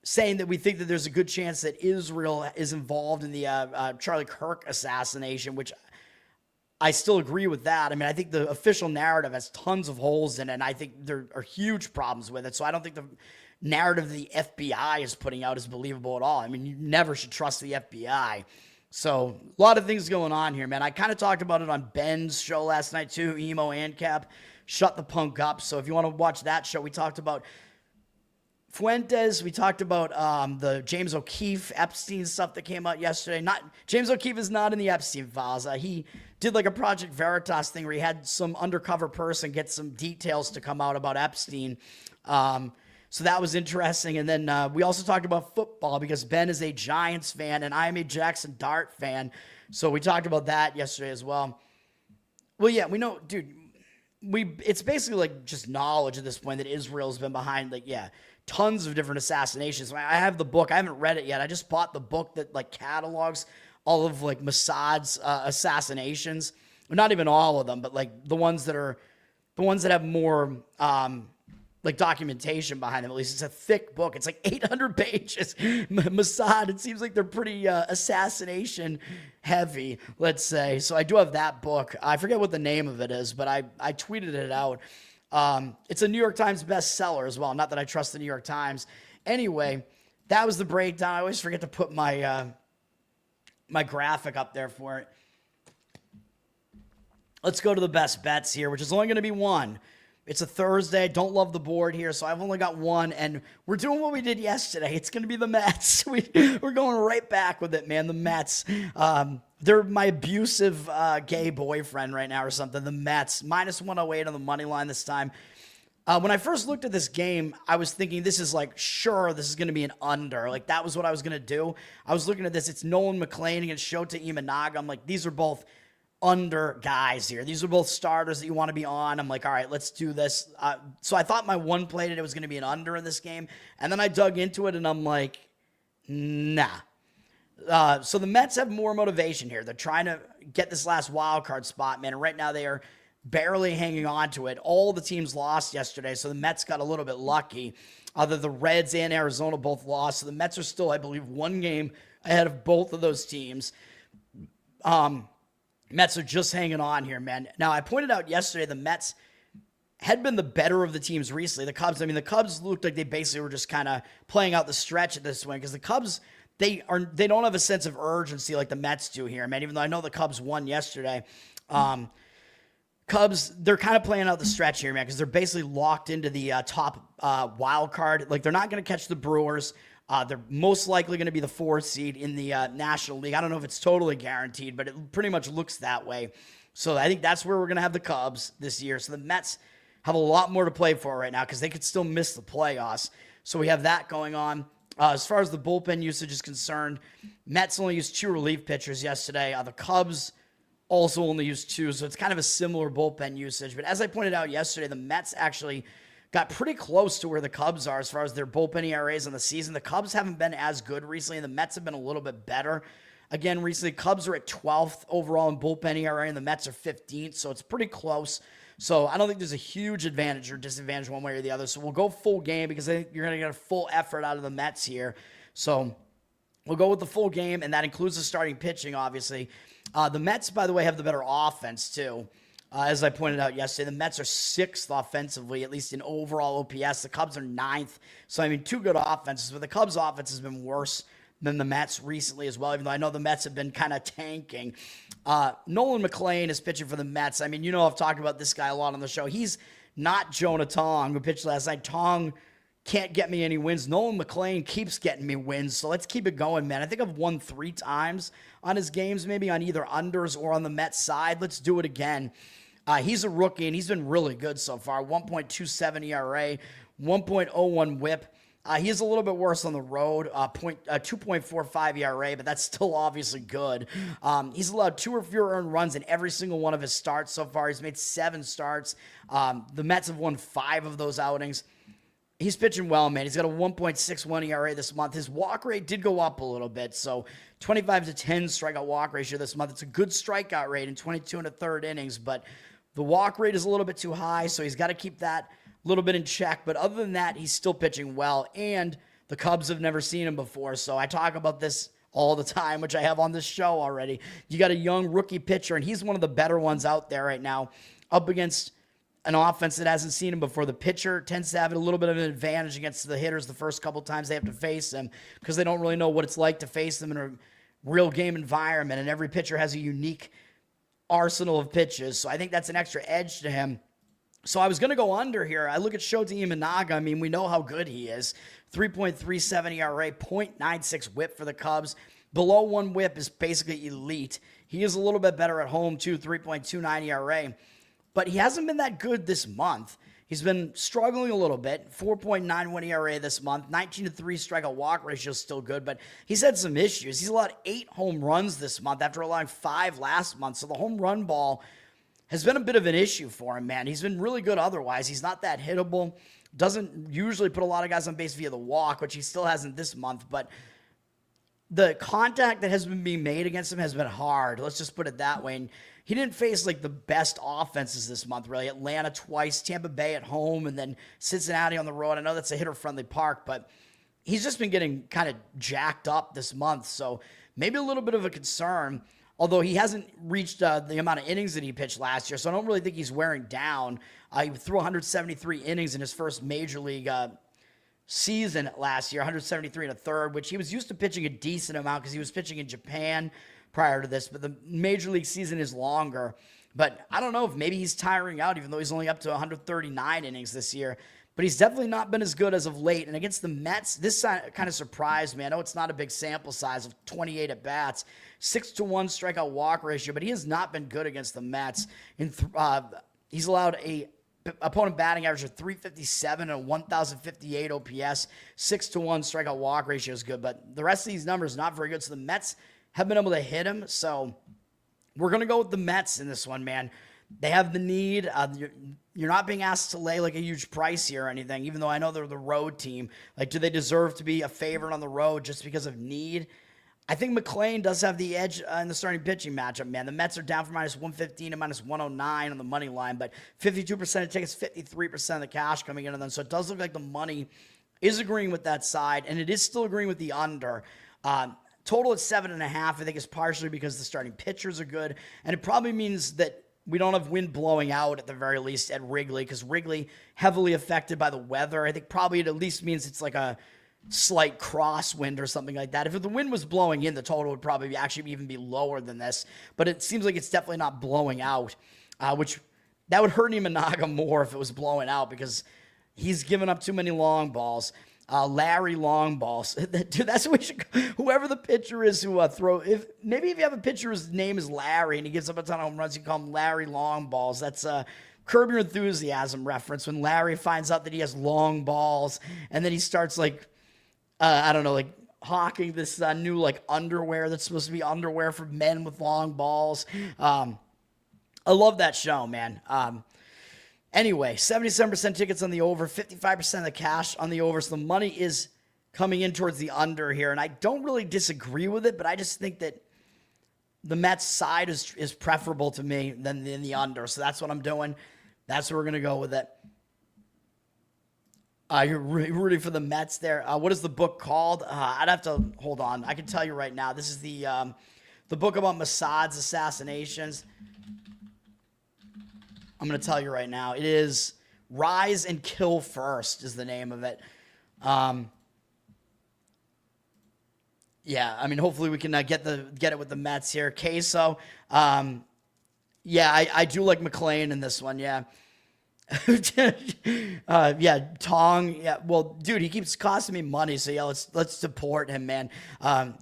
saying that we think that there's a good chance that Israel is involved in the Charlie Kirk assassination, which I still agree with that. I mean, I think the official narrative has tons of holes in it, and I think there are huge problems with it. So I don't think the narrative the FBI is putting out is believable at all. I mean, you never should trust the FBI. So a lot of things going on here, man. I kind of talked about it on Ben's show last night too, Emo and Cap. Shut the punk up. So if you want to watch that show, we talked about Fuentes, we talked about the James O'Keefe, Epstein stuff that came out yesterday. James O'Keefe is not in the Epstein files. He did like a Project Veritas thing where he had some undercover person get some details to come out about Epstein. So that was interesting. And then we also talked about football because Ben is a Giants fan and I am a Jackson Dart fan. So we talked about that yesterday as well. Well, yeah, we know, dude, it's basically like just knowledge at this point that Israel's been behind, like, yeah, tons of different assassinations. I have the book. I haven't read it yet. I just bought the book that like catalogs all of like Mossad's assassinations. Well, not even all of them, but like the ones that have more like documentation behind them. At least it's a thick book. It's like 800 pages. Mossad, it seems like they're pretty assassination heavy, let's say. So I do have that book. I forget what the name of it is, but I tweeted it out. It's a New York Times bestseller as well. Not that I trust the New York Times. Anyway, that was the breakdown. I always forget to put my my graphic up there for it. Let's go to the best bets here, which is only going to be one. It's a Thursday. I don't love the board here, so I've only got one, and we're doing what we did yesterday. It's going to be the Mets. We're going right back with it, man. The Mets. They're my abusive gay boyfriend right now or something. The Mets, minus 108 on the money line this time. When I first looked at this game, I was thinking this is like, sure, this is going to be an under. Like, that was what I was going to do. I was looking at this. It's Nolan McLean against Shota Imanaga. I'm like, these are both under guys here. These are both starters that you want to be on. I'm like, all right, let's do this. So I thought my one play that it was going to be an under in this game. And then I dug into it and I'm like, nah. So the Mets have more motivation here. They're trying to get this last wild card spot, man. And right now they are barely hanging on to it. All the teams lost yesterday. So the Mets got a little bit lucky. The Reds and Arizona both lost. So the Mets are still, I believe, one game ahead of both of those teams. Mets are just hanging on here, man. Now, I pointed out yesterday the Mets had been the better of the teams recently. The Cubs looked like they basically were just kind of playing out the stretch at this point because the Cubs, they don't have a sense of urgency like the Mets do here, man. Even though I know the Cubs won yesterday. Cubs, they're kind of playing out the stretch here, man, because they're basically locked into the top wild card. Like, they're not going to catch the Brewers. They're most likely going to be the 4th seed in the National League. I don't know if it's totally guaranteed, but it pretty much looks that way. So I think that's where we're going to have the Cubs this year. So the Mets have a lot more to play for right now because they could still miss the playoffs. So we have that going on. As far as the bullpen usage is concerned, Mets only used 2 relief pitchers yesterday. The Cubs also only used 2, so it's kind of a similar bullpen usage. But as I pointed out yesterday, the Mets actually got pretty close to where the Cubs are as far as their bullpen ERAs on the season. The Cubs haven't been as good recently, and the Mets have been a little bit better. Again, recently, Cubs are at 12th overall in bullpen ERA, and the Mets are 15th, so it's pretty close. So I don't think there's a huge advantage or disadvantage one way or the other. So we'll go full game because I think you're going to get a full effort out of the Mets here. So we'll go with the full game, and that includes the starting pitching, obviously. The Mets, by the way, have the better offense, too. As I pointed out yesterday, the Mets are 6th offensively, at least in overall OPS. The Cubs are 9th. So, I mean, 2 good offenses. But the Cubs' offense has been worse than the Mets recently as well, even though I know the Mets have been kind of tanking. Nolan McLean is pitching for the Mets. I mean, you know I've talked about this guy a lot on the show. He's not Jonah Tong, who pitched last night. Tong can't get me any wins. Nolan McLean keeps getting me wins, so let's keep it going, man. I think I've won 3 times on his games, maybe on either unders or on the Mets side. Let's do it again. He's a rookie, and he's been really good so far. 1.27 ERA, 1.01 whip. He is a little bit worse on the road, 2.45 ERA, but that's still obviously good. He's allowed 2 or fewer earned runs in every single one of his starts so far. He's made 7 starts. The Mets have won 5 of those outings. He's pitching well, man. He's got a 1.61 ERA this month. His walk rate did go up a little bit, so 25-10 strikeout walk ratio this month. It's a good strikeout rate in 22 1/3 innings, but the walk rate is a little bit too high, so he's got to keep that a little bit in check. But other than that, he's still pitching well, and the Cubs have never seen him before, so I talk about this all the time, which I have on this show already. You got a young rookie pitcher, and he's one of the better ones out there right now, up against an offense that hasn't seen him before. The pitcher tends to have a little bit of an advantage against the hitters the first couple times they have to face him because they don't really know what it's like to face them in a real game environment, and every pitcher has a unique arsenal of pitches. So I think that's an extra edge to him. So I was going to go under here. I look at Shota Imanaga. I mean, we know how good he is. 3.37 ERA, 0.96 whip for the Cubs. Below 1 whip is basically elite. He is a little bit better at home, too, 3.29 ERA. But he hasn't been that good this month. He's been struggling a little bit. 4.91 ERA this month. 19-3 strikeout walk ratio is still good, but he's had some issues. He's allowed 8 home runs this month after allowing 5 last month. So the home run ball has been a bit of an issue for him, man. He's been really good otherwise. He's not that hittable. Doesn't usually put a lot of guys on base via the walk, which he still hasn't this month. But the contact that has been being made against him has been hard. Let's just put it that way. And he didn't face like the best offenses this month, really. Atlanta twice, Tampa Bay at home, and then Cincinnati on the road. I know that's a hitter-friendly park, but he's just been getting kind of jacked up this month. So maybe a little bit of a concern, although he hasn't reached the amount of innings that he pitched last year. So I don't really think he's wearing down. He threw 173 innings in his first major league season last year, 173 and a third, which he was used to pitching a decent amount because he was pitching in Japan prior to this, but the major league season is longer. But I don't know if maybe he's tiring out, even though he's only up to 139 innings this year. But he's definitely not been as good as of late. And against the Mets, this kind of surprised me. I know it's not a big sample size of 28 at-bats, 6-1 strikeout walk ratio, but he has not been good against the Mets. He's allowed a opponent batting average of 357 and 1,058 OPS, 6-1 strikeout walk ratio is good, but the rest of these numbers not very good. So the Mets have been able to hit him. So we're going to go with the Mets in this one, man. They have the need. You're not being asked to lay like a huge price here or anything, even though I know they're the road team. Like, do they deserve to be a favorite on the road just because of need? I think McLean does have the edge in the starting pitching matchup, man. The Mets are down from -115 to -109 on the money line, but 52% of tickets, 53% of the cash coming into them. So it does look like the money is agreeing with that side, and it is still agreeing with the under. Total at 7.5, I think, is partially because the starting pitchers are good, and it probably means that we don't have wind blowing out at the very least at Wrigley, because Wrigley heavily affected by the weather. I think probably it at least means it's like a slight crosswind or something like that. If the wind was blowing in, the total would probably actually even be lower than this. But it seems like it's definitely not blowing out, which that would hurt Imanaga more if it was blowing out because he's given up too many long balls. Larry long balls. Dude, that's what we should, whoever the pitcher is who maybe if you have a pitcher whose name is Larry and he gives up a ton of home runs, you call him Larry long balls. That's Curb Your Enthusiasm reference when Larry finds out that he has long balls and then he starts like, I don't know, like hawking this new like underwear that's supposed to be underwear for men with long balls. I love that show, man. Anyway, 77% tickets on the over, 55% of the cash on the over. So the money is coming in towards the under here. And I don't really disagree with it, but I just think that the Mets side is preferable to me than the under. So that's what I'm doing. That's what we're going to go with it. You're rooting for the Mets there. What is the book called? I'd have to hold on. I can tell you right now. This is the book about Mossad's assassinations. I'm going to tell you right now. It is Rise and Kill First is the name of it. Yeah, I mean, hopefully we can get it with the Mets here. Queso. Yeah, I do like McLean in this one. Yeah. Yeah, Tong. Yeah, well, dude, he keeps costing me money, so yeah, let's support him, man.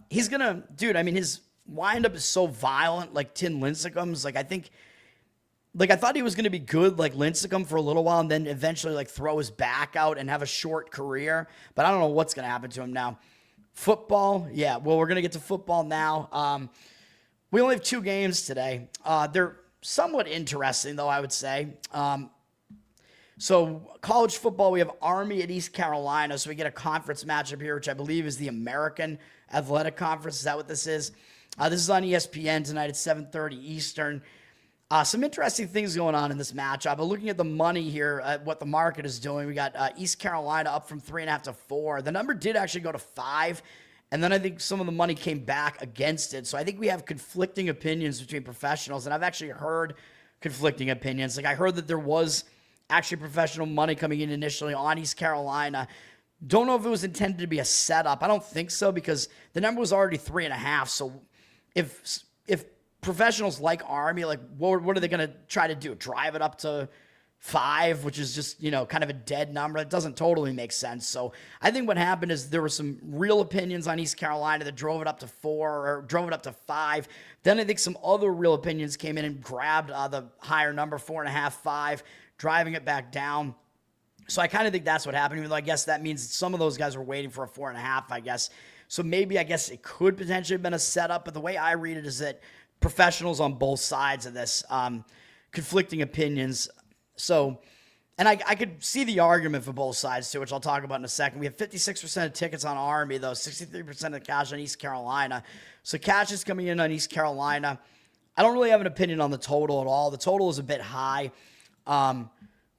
He's gonna, dude. I mean, his windup is so violent, like Tin Lincecum's. Like, I think, like I thought he was gonna be good, like Lincecum for a little while, and then eventually like throw his back out and have a short career. But I don't know what's gonna happen to him now. Football, yeah. Well, we're gonna get to football now. We only have 2 games today. They're somewhat interesting, though, I would say. So college football, we have Army at East Carolina. So we get a conference matchup here, which I believe is the American Athletic Conference. Is that what this is? This is on ESPN tonight at 7:30 Eastern. Some interesting things going on in this matchup. But looking at the money here, at what the market is doing, we got East Carolina up from 3.5 to 4. The number did actually go to 5. And then I think some of the money came back against it. So I think we have conflicting opinions between professionals. And I've actually heard conflicting opinions. Like I heard that there was actually professional money coming in initially on East Carolina. Don't know if it was intended to be a setup. I don't think so because the number was already 3.5. So if professionals like Army, like what are they going to try to do? Drive it up to 5, which is just, kind of a dead number. It doesn't totally make sense. So I think what happened is there were some real opinions on East Carolina that drove it up to 4 or drove it up to 5. Then I think some other real opinions came in and grabbed the higher number, 4.5, 5, driving it back down. So I kind of think that's what happened, even though I guess that means some of those guys were waiting for a 4.5, I guess. So maybe I guess it could potentially have been a setup, but the way I read it is that professionals on both sides of this, conflicting opinions. So, and I could see the argument for both sides too, which I'll talk about in a second. We have 56% of tickets on Army, though, 63% of the cash on East Carolina. So cash is coming in on East Carolina. I don't really have an opinion on the total at all. The total is a bit high,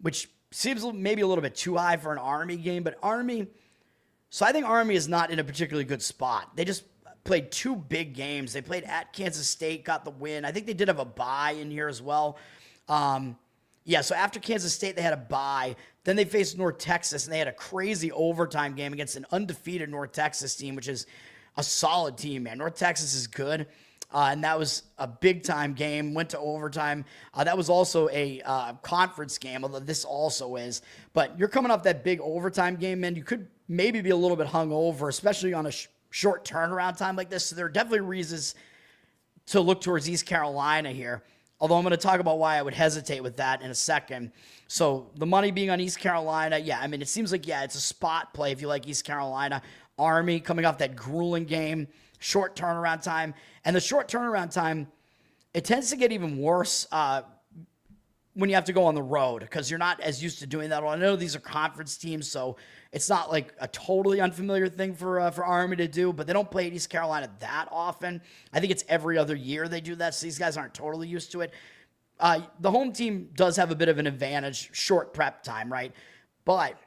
which seems maybe a little bit too high for an Army game, but so I think Army is not in a particularly good spot. They just played 2 big games. They played at Kansas State, got the win. I think they did have a bye in here as well. So after Kansas State, they had a bye. Then they faced North Texas, and they had a crazy overtime game against an undefeated North Texas team, which is a solid team, man. North Texas is good, and that was a big-time game, went to overtime. That was also a conference game, although this also is. But you're coming off that big overtime game, man. You could maybe be a little bit hungover, especially on a short turnaround time like this. So there are definitely reasons to look towards East Carolina here. Although I'm going to talk about why I would hesitate with that in a second. So the money being on East Carolina, it seems like, it's a spot play if you like East Carolina. Army coming off that grueling game, short turnaround time. And the short turnaround time, it tends to get even worse when you have to go on the road because you're not as used to doing that. Well, I know these are conference teams, so it's not like a totally unfamiliar thing for Army to do, but they don't play at East Carolina that often. I think it's every other year they do that, so these guys aren't totally used to it. The home team does have a bit of an advantage, short prep time, right? But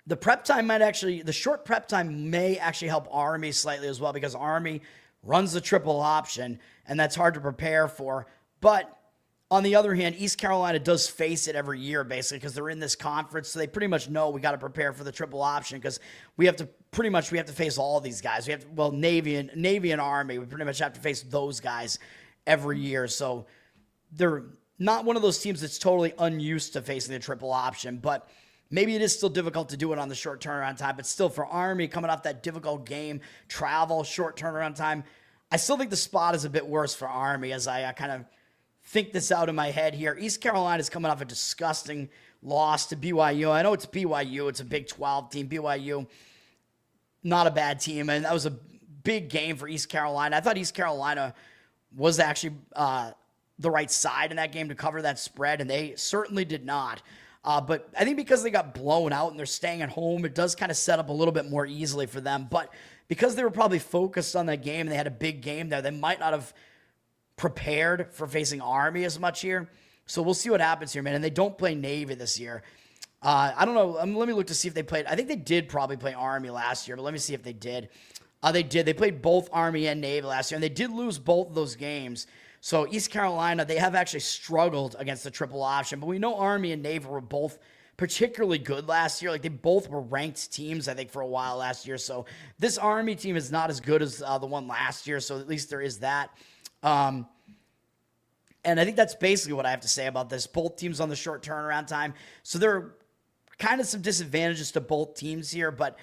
the short prep time may actually help Army slightly as well because Army runs the triple option, and that's hard to prepare for. But on the other hand, East Carolina does face it every year, basically, because they're in this conference, so they pretty much know we got to prepare for the triple option because we have to face all these guys. Navy and Army, we pretty much have to face those guys every year. So they're not one of those teams that's totally unused to facing the triple option, but maybe it is still difficult to do it on the short turnaround time. But still, for Army, coming off that difficult game, travel, short turnaround time, I still think the spot is a bit worse for Army as I kind of think this out in my head here. East Carolina is coming off a disgusting loss to BYU. I know it's BYU. It's a Big 12 team. BYU, not a bad team. And that was a big game for East Carolina. I thought East Carolina was actually the right side in that game to cover that spread, and they certainly did not. But I think because they got blown out and they're staying at home, it does kind of set up a little bit more easily for them. But because they were probably focused on that game and they had a big game there, they might not have prepared for facing Army as much here. So we'll see what happens here, man. And they don't play Navy this year. I don't know. Let me look to see if they played. I think they did probably play Army last year, but let me see if they did. They did. They played both Army and Navy last year, and they did lose both of those games. So East Carolina, they have actually struggled against the triple option, but we know Army and Navy were both particularly good last year. Like, they both were ranked teams, I think, for a while last year. So this Army team is not as good as the one last year, so at least there is that. And I think that's basically what I have to say about this. Both teams on the short turnaround time. So there are kind of some disadvantages to both teams here, but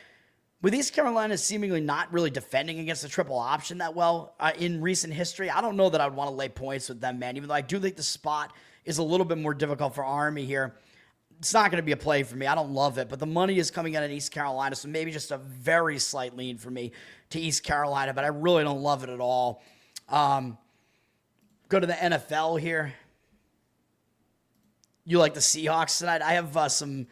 with East Carolina seemingly not really defending against the triple option that well in recent history, I don't know that I'd want to lay points with them, man, even though I do think the spot is a little bit more difficult for Army here. It's not going to be a play for me. I don't love it, but the money is coming out in East Carolina, so maybe just a very slight lean for me to East Carolina, but I really don't love it at all. Go to the NFL here. You like the Seahawks tonight? I have some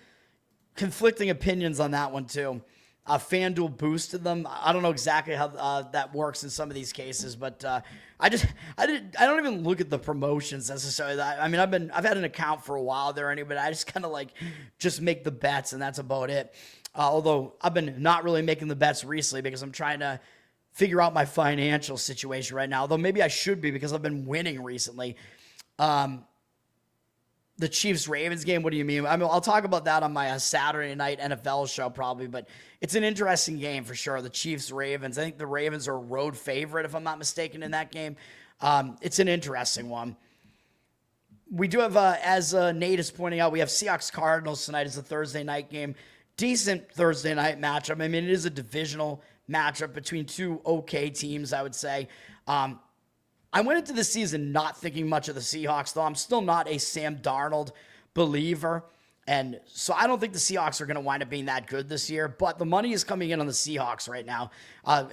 conflicting opinions on that one too. FanDuel boosted them. I don't know exactly how that works in some of these cases, but I don't even look at the promotions necessarily. I mean, I've had an account for a while there anyway, but I just kind of just make the bets, and that's about it. Although I've been not really making the bets recently because I'm trying to figure out my financial situation right now, though maybe I should be because I've been winning recently. The Chiefs-Ravens game, what do you mean? I mean, I'll talk about that on my Saturday night NFL show probably, but it's an interesting game for sure, the Chiefs-Ravens. I think the Ravens are a road favorite, if I'm not mistaken, in that game. It's an interesting one. we do have, as Nate is pointing out, we have Seahawks Cardinals tonight as a Thursday night game. Decent Thursday night matchup. I mean, it is a divisional matchup between two okay teams, I would say. I went into the season not thinking much of the Seahawks, though I'm still not a Sam Darnold believer. And so I don't think the Seahawks are going to wind up being that good this year, but the money is coming in on the Seahawks right now.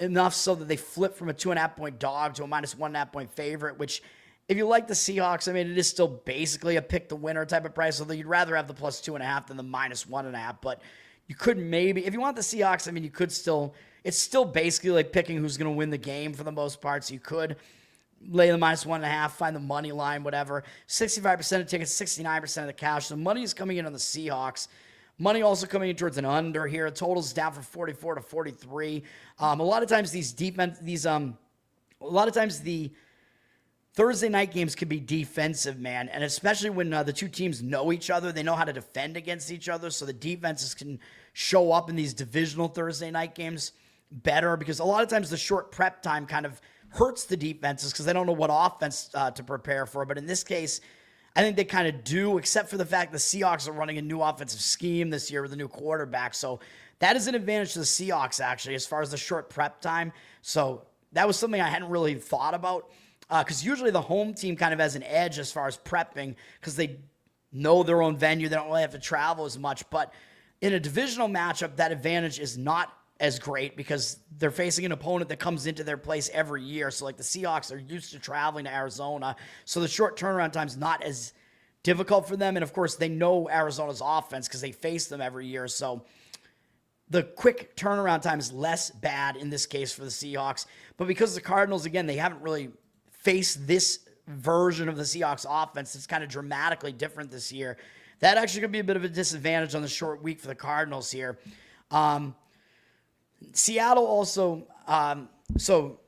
Enough so that they flip from a 2.5-point dog to a -1.5-point favorite, which if you like the Seahawks, I mean, it is still basically a pick the winner type of price, although you'd rather have the +2.5 than the -1.5. But you could maybe, if you want the Seahawks, I mean, you could still, it's still basically like picking who's going to win the game for the most part. So you could lay the -1.5, find the money line, whatever. 65% of tickets, 69% of the cash. The money is coming in on the Seahawks. Money also coming in towards an under here. Totals down from 44 to 43. A lot of times the Thursday night games can be defensive, man, and especially when the two teams know each other, they know how to defend against each other, so the defenses can show up in these divisional Thursday night games better, because a lot of times the short prep time kind of hurts the defenses because they don't know what offense to prepare for. But in this case, I think they kind of do, except for the fact the Seahawks are running a new offensive scheme this year with a new quarterback. So that is an advantage to the Seahawks, actually, as far as the short prep time. So that was something I hadn't really thought about, because usually the home team kind of has an edge as far as prepping because they know their own venue. They don't really have to travel as much. But in a divisional matchup, that advantage is not as great because they're facing an opponent that comes into their place every year. So like the Seahawks are used to traveling to Arizona. So the short turnaround time is not as difficult for them. And of course they know Arizona's offense because they face them every year. So the quick turnaround time is less bad in this case for the Seahawks. But because the Cardinals, again, they haven't really faced this version of the Seahawks offense. It's kind of dramatically different this year. That actually could be a bit of a disadvantage on the short week for the Cardinals here. Seattle also, so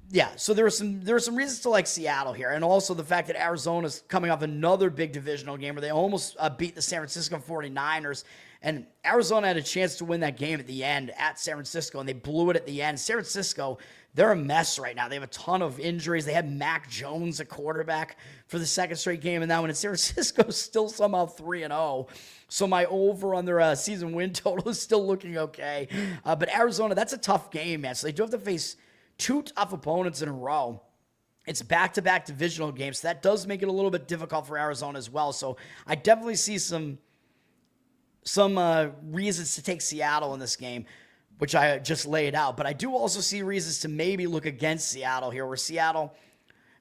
there are some reasons to like Seattle here, and also the fact that Arizona's coming off another big divisional game where they almost beat the San Francisco 49ers, and Arizona had a chance to win that game at the end at San Francisco, and they blew it at the end. San Francisco, they're a mess right now. They have a ton of injuries. They had Mac Jones at quarterback for the second straight game, and that one in San Francisco still somehow 3-0. So my over on their season win total is still looking okay. But Arizona, that's a tough game, man. So they do have to face two tough opponents in a row. It's back-to-back divisional games. So that does make it a little bit difficult for Arizona as well. So I definitely see some reasons to take Seattle in this game, which I just laid out. But I do also see reasons to maybe look against Seattle here, where Seattle,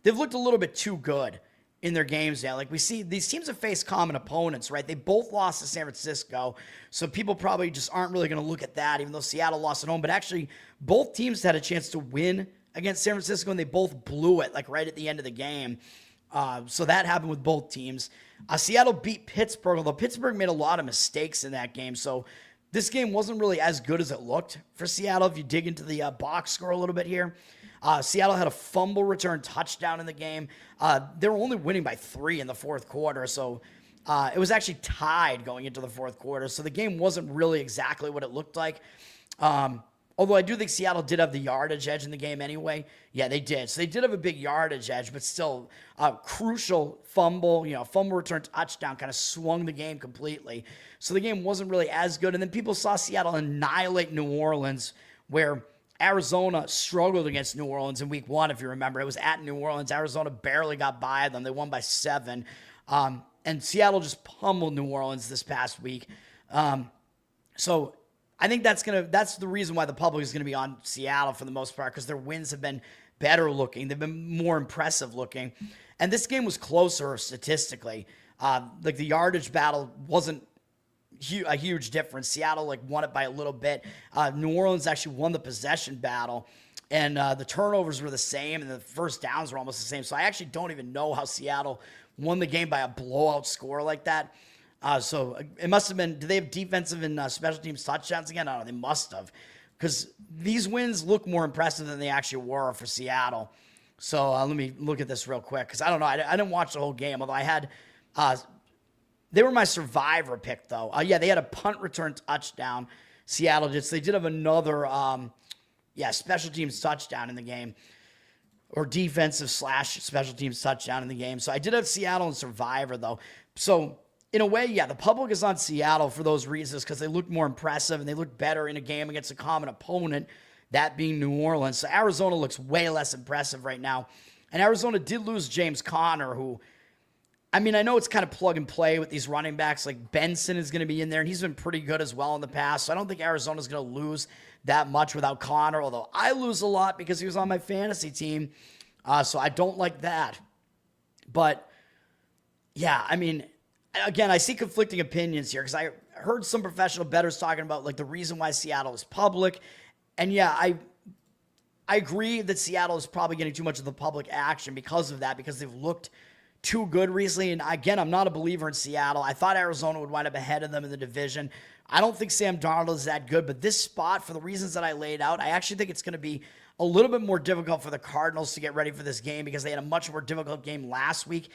they've looked a little bit too good in their games now. Like we see, these teams have faced common opponents, right? They both lost to San Francisco, so people probably just aren't really going to look at that, even though Seattle lost at home. But actually, both teams had a chance to win against San Francisco, and they both blew it, like right at the end of the game. So that happened with both teams. Seattle beat Pittsburgh, although Pittsburgh made a lot of mistakes in that game. So this game wasn't really as good as it looked for Seattle if you dig into the box score a little bit here. Seattle had a fumble return touchdown in the game. They were only winning by 3 in the fourth quarter, so it was actually tied going into the fourth quarter. So the game wasn't really exactly what it looked like. Although I do think Seattle did have the yardage edge in the game anyway. Yeah, they did. So they did have a big yardage edge, but still a crucial fumble, fumble return touchdown kind of swung the game completely. So the game wasn't really as good. And then people saw Seattle annihilate New Orleans, where Arizona struggled against New Orleans in week 1, if you remember. It was at New Orleans. Arizona barely got by them. They won by 7. And Seattle just pummeled New Orleans this past week. So I think that's the reason why the public is going to be on Seattle for the most part, because their wins have been better looking. They've been more impressive looking. And this game was closer statistically. Like the yardage battle wasn't a huge difference. Seattle won it by a little bit. New Orleans actually won the possession battle, and the turnovers were the same, and the first downs were almost the same. So I actually don't even know how Seattle won the game by a blowout score like that. So it must have been, do they have defensive and special teams touchdowns again? I don't know, they must have, because these wins look more impressive than they actually were for Seattle. So let me look at this real quick, because I don't know, I didn't watch the whole game, although I had, they were my survivor pick, though. Yeah, they had a punt return touchdown, Seattle did. So they did have another, special teams touchdown in the game. or defensive / special teams touchdown in the game. So I did have Seattle and Survivor, though. So in a way, yeah, the public is on Seattle for those reasons because they look more impressive and they look better in a game against a common opponent, that being New Orleans. So Arizona looks way less impressive right now. And Arizona did lose James Conner, who, I mean, I know it's kind of plug and play with these running backs. Like Benson is going to be in there, and he's been pretty good as well in the past. So I don't think Arizona's going to lose that much without Conner, although I lose a lot because he was on my fantasy team. So I don't like that. But, yeah, I mean, again, I see conflicting opinions here because I heard some professional bettors talking about, like, the reason why Seattle is public. And, yeah, I agree that Seattle is probably getting too much of the public action because of that, because they've looked too good recently. And again, I'm not a believer in Seattle. I thought Arizona would wind up ahead of them in the division. I don't think Sam Darnold is that good, but this spot, for the reasons that I laid out, I actually think it's going to be a little bit more difficult for the Cardinals to get ready for this game because they had a much more difficult game last week,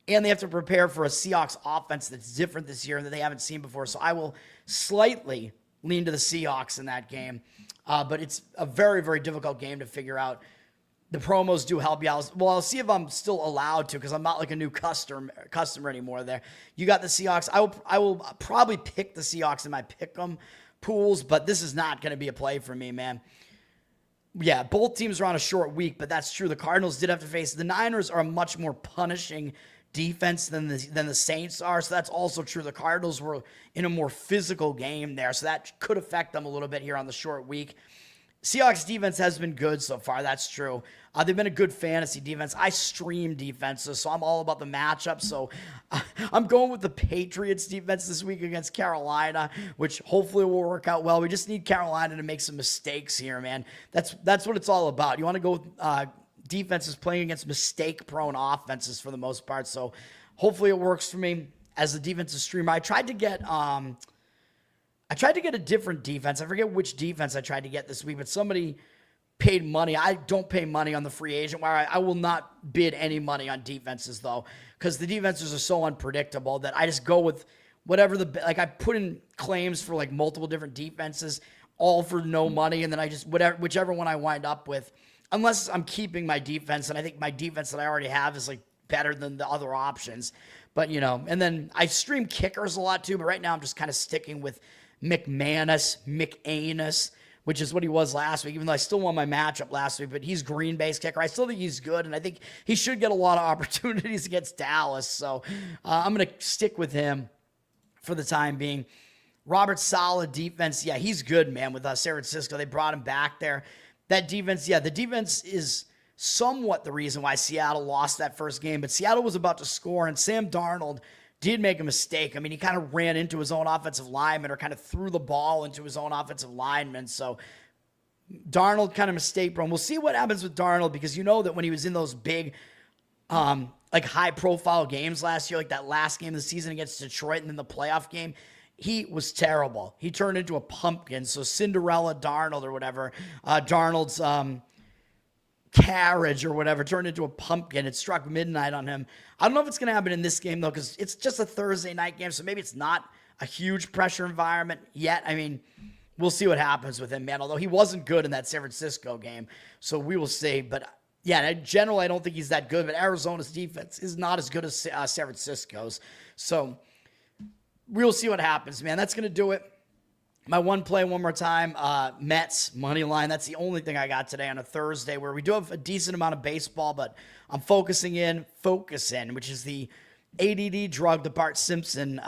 and they have to prepare for a Seahawks offense that's different this year and that they haven't seen before. So I will slightly lean to the Seahawks in that game, but it's a very, very difficult game to figure out. The promos do help you out. Well, I'll see if I'm still allowed to because I'm not like a new customer anymore there. You got the Seahawks. I will probably pick the Seahawks in my pick'em pools, but this is not going to be a play for me, man. Yeah, both teams are on a short week, but that's true. The Cardinals did have to face the Niners are a much more punishing defense than the Saints are, so that's also true. The Cardinals were in a more physical game there, so that could affect them a little bit here on the short week. Seahawks defense has been good so far. That's true. They've been a good fantasy defense. I stream defenses, so I'm all about the matchup. So I'm going with the Patriots defense this week against Carolina, which hopefully will work out well. We just need Carolina to make some mistakes here, man. That's what it's all about. You want to go with defenses playing against mistake-prone offenses for the most part. So hopefully it works for me as a defensive streamer. I tried to get a different defense. I forget which defense I tried to get this week, but somebody paid money. I don't pay money on the free agent wire. I will not bid any money on defenses, though, because the defenses are so unpredictable that I just go with whatever I put in claims for like multiple different defenses, all for no money, and then I just, whichever one I wind up with, unless I'm keeping my defense, and I think my defense that I already have is like better than the other options. But, you know, and then I stream kickers a lot too, but right now I'm just kind of sticking with McAnus, which is what he was last week, even though I still won my matchup last week, but he's Green Bay's kicker. I still think he's good, and I think he should get a lot of opportunities against Dallas, so I'm going to stick with him for the time being. Robert Saleh defense, yeah, he's good, man, with San Francisco. They brought him back there. That defense, yeah, the defense is somewhat the reason why Seattle lost that first game, but Seattle was about to score, and Sam Darnold did make a mistake. I mean, he kind of ran into his own offensive lineman or kind of threw the ball into his own offensive lineman. So Darnold kind of mistake prone. We'll see what happens with Darnold because you know that when he was in those big, like high profile games last year, like that last game of the season against Detroit and then the playoff game, he was terrible. He turned into a pumpkin. So Cinderella Darnold or whatever, Darnold's, carriage or whatever turned into a pumpkin. It struck midnight on him. I don't know if it's going to happen in this game, though, because it's just a Thursday night game, so maybe it's not a huge pressure environment yet. I mean, we'll see what happens with him, man, although he wasn't good in that San Francisco game, so we will see. But, yeah, in general, I don't think he's that good, but Arizona's defense is not as good as San Francisco's. So we'll see what happens, man. That's going to do it. My one play one more time, Mets money line. That's the only thing I got today on a Thursday where we do have a decent amount of baseball, but I'm focusing, which is the ADD drug that Bart Simpson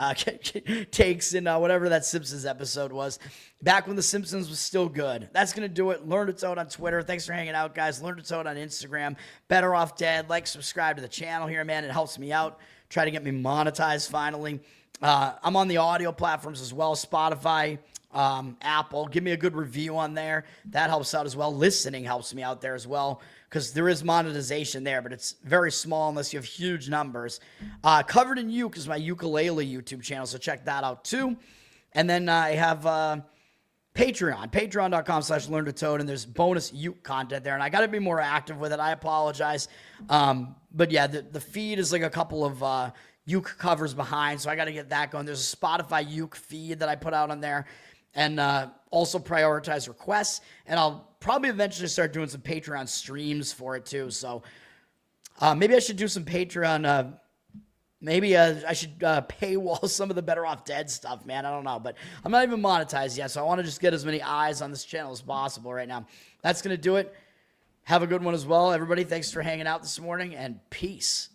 takes in whatever that Simpsons episode was, back when The Simpsons was still good. That's going to do it. Learn to Toad on Twitter. Thanks for hanging out, guys. Learn to Toad on Instagram. Bettor Off Dead. Like, subscribe to the channel here, man. It helps me out. Try to get me monetized finally. I'm on the audio platforms as well, Spotify, Apple. Give me a good review on there. That helps out as well. Listening helps me out there as well because there is monetization there, but it's very small unless you have huge numbers. Covered in Uke is my ukulele YouTube channel, so check that out too. And then I have Patreon, patreon.com/learntotode, and there's bonus uke content there. And I got to be more active with it. I apologize. But yeah, the feed is like a couple of uke covers behind, so I got to get that going. There's a Spotify uke feed that I put out on there. and also prioritize requests. And I'll probably eventually start doing some Patreon streams for it too. So maybe I should do some Patreon. Maybe I should paywall some of the Bettor Off Dead stuff, man. I don't know, but I'm not even monetized yet, so I want to just get as many eyes on this channel as possible right now. That's going to do it. Have a good one as well, everybody. Thanks for hanging out this morning, and peace.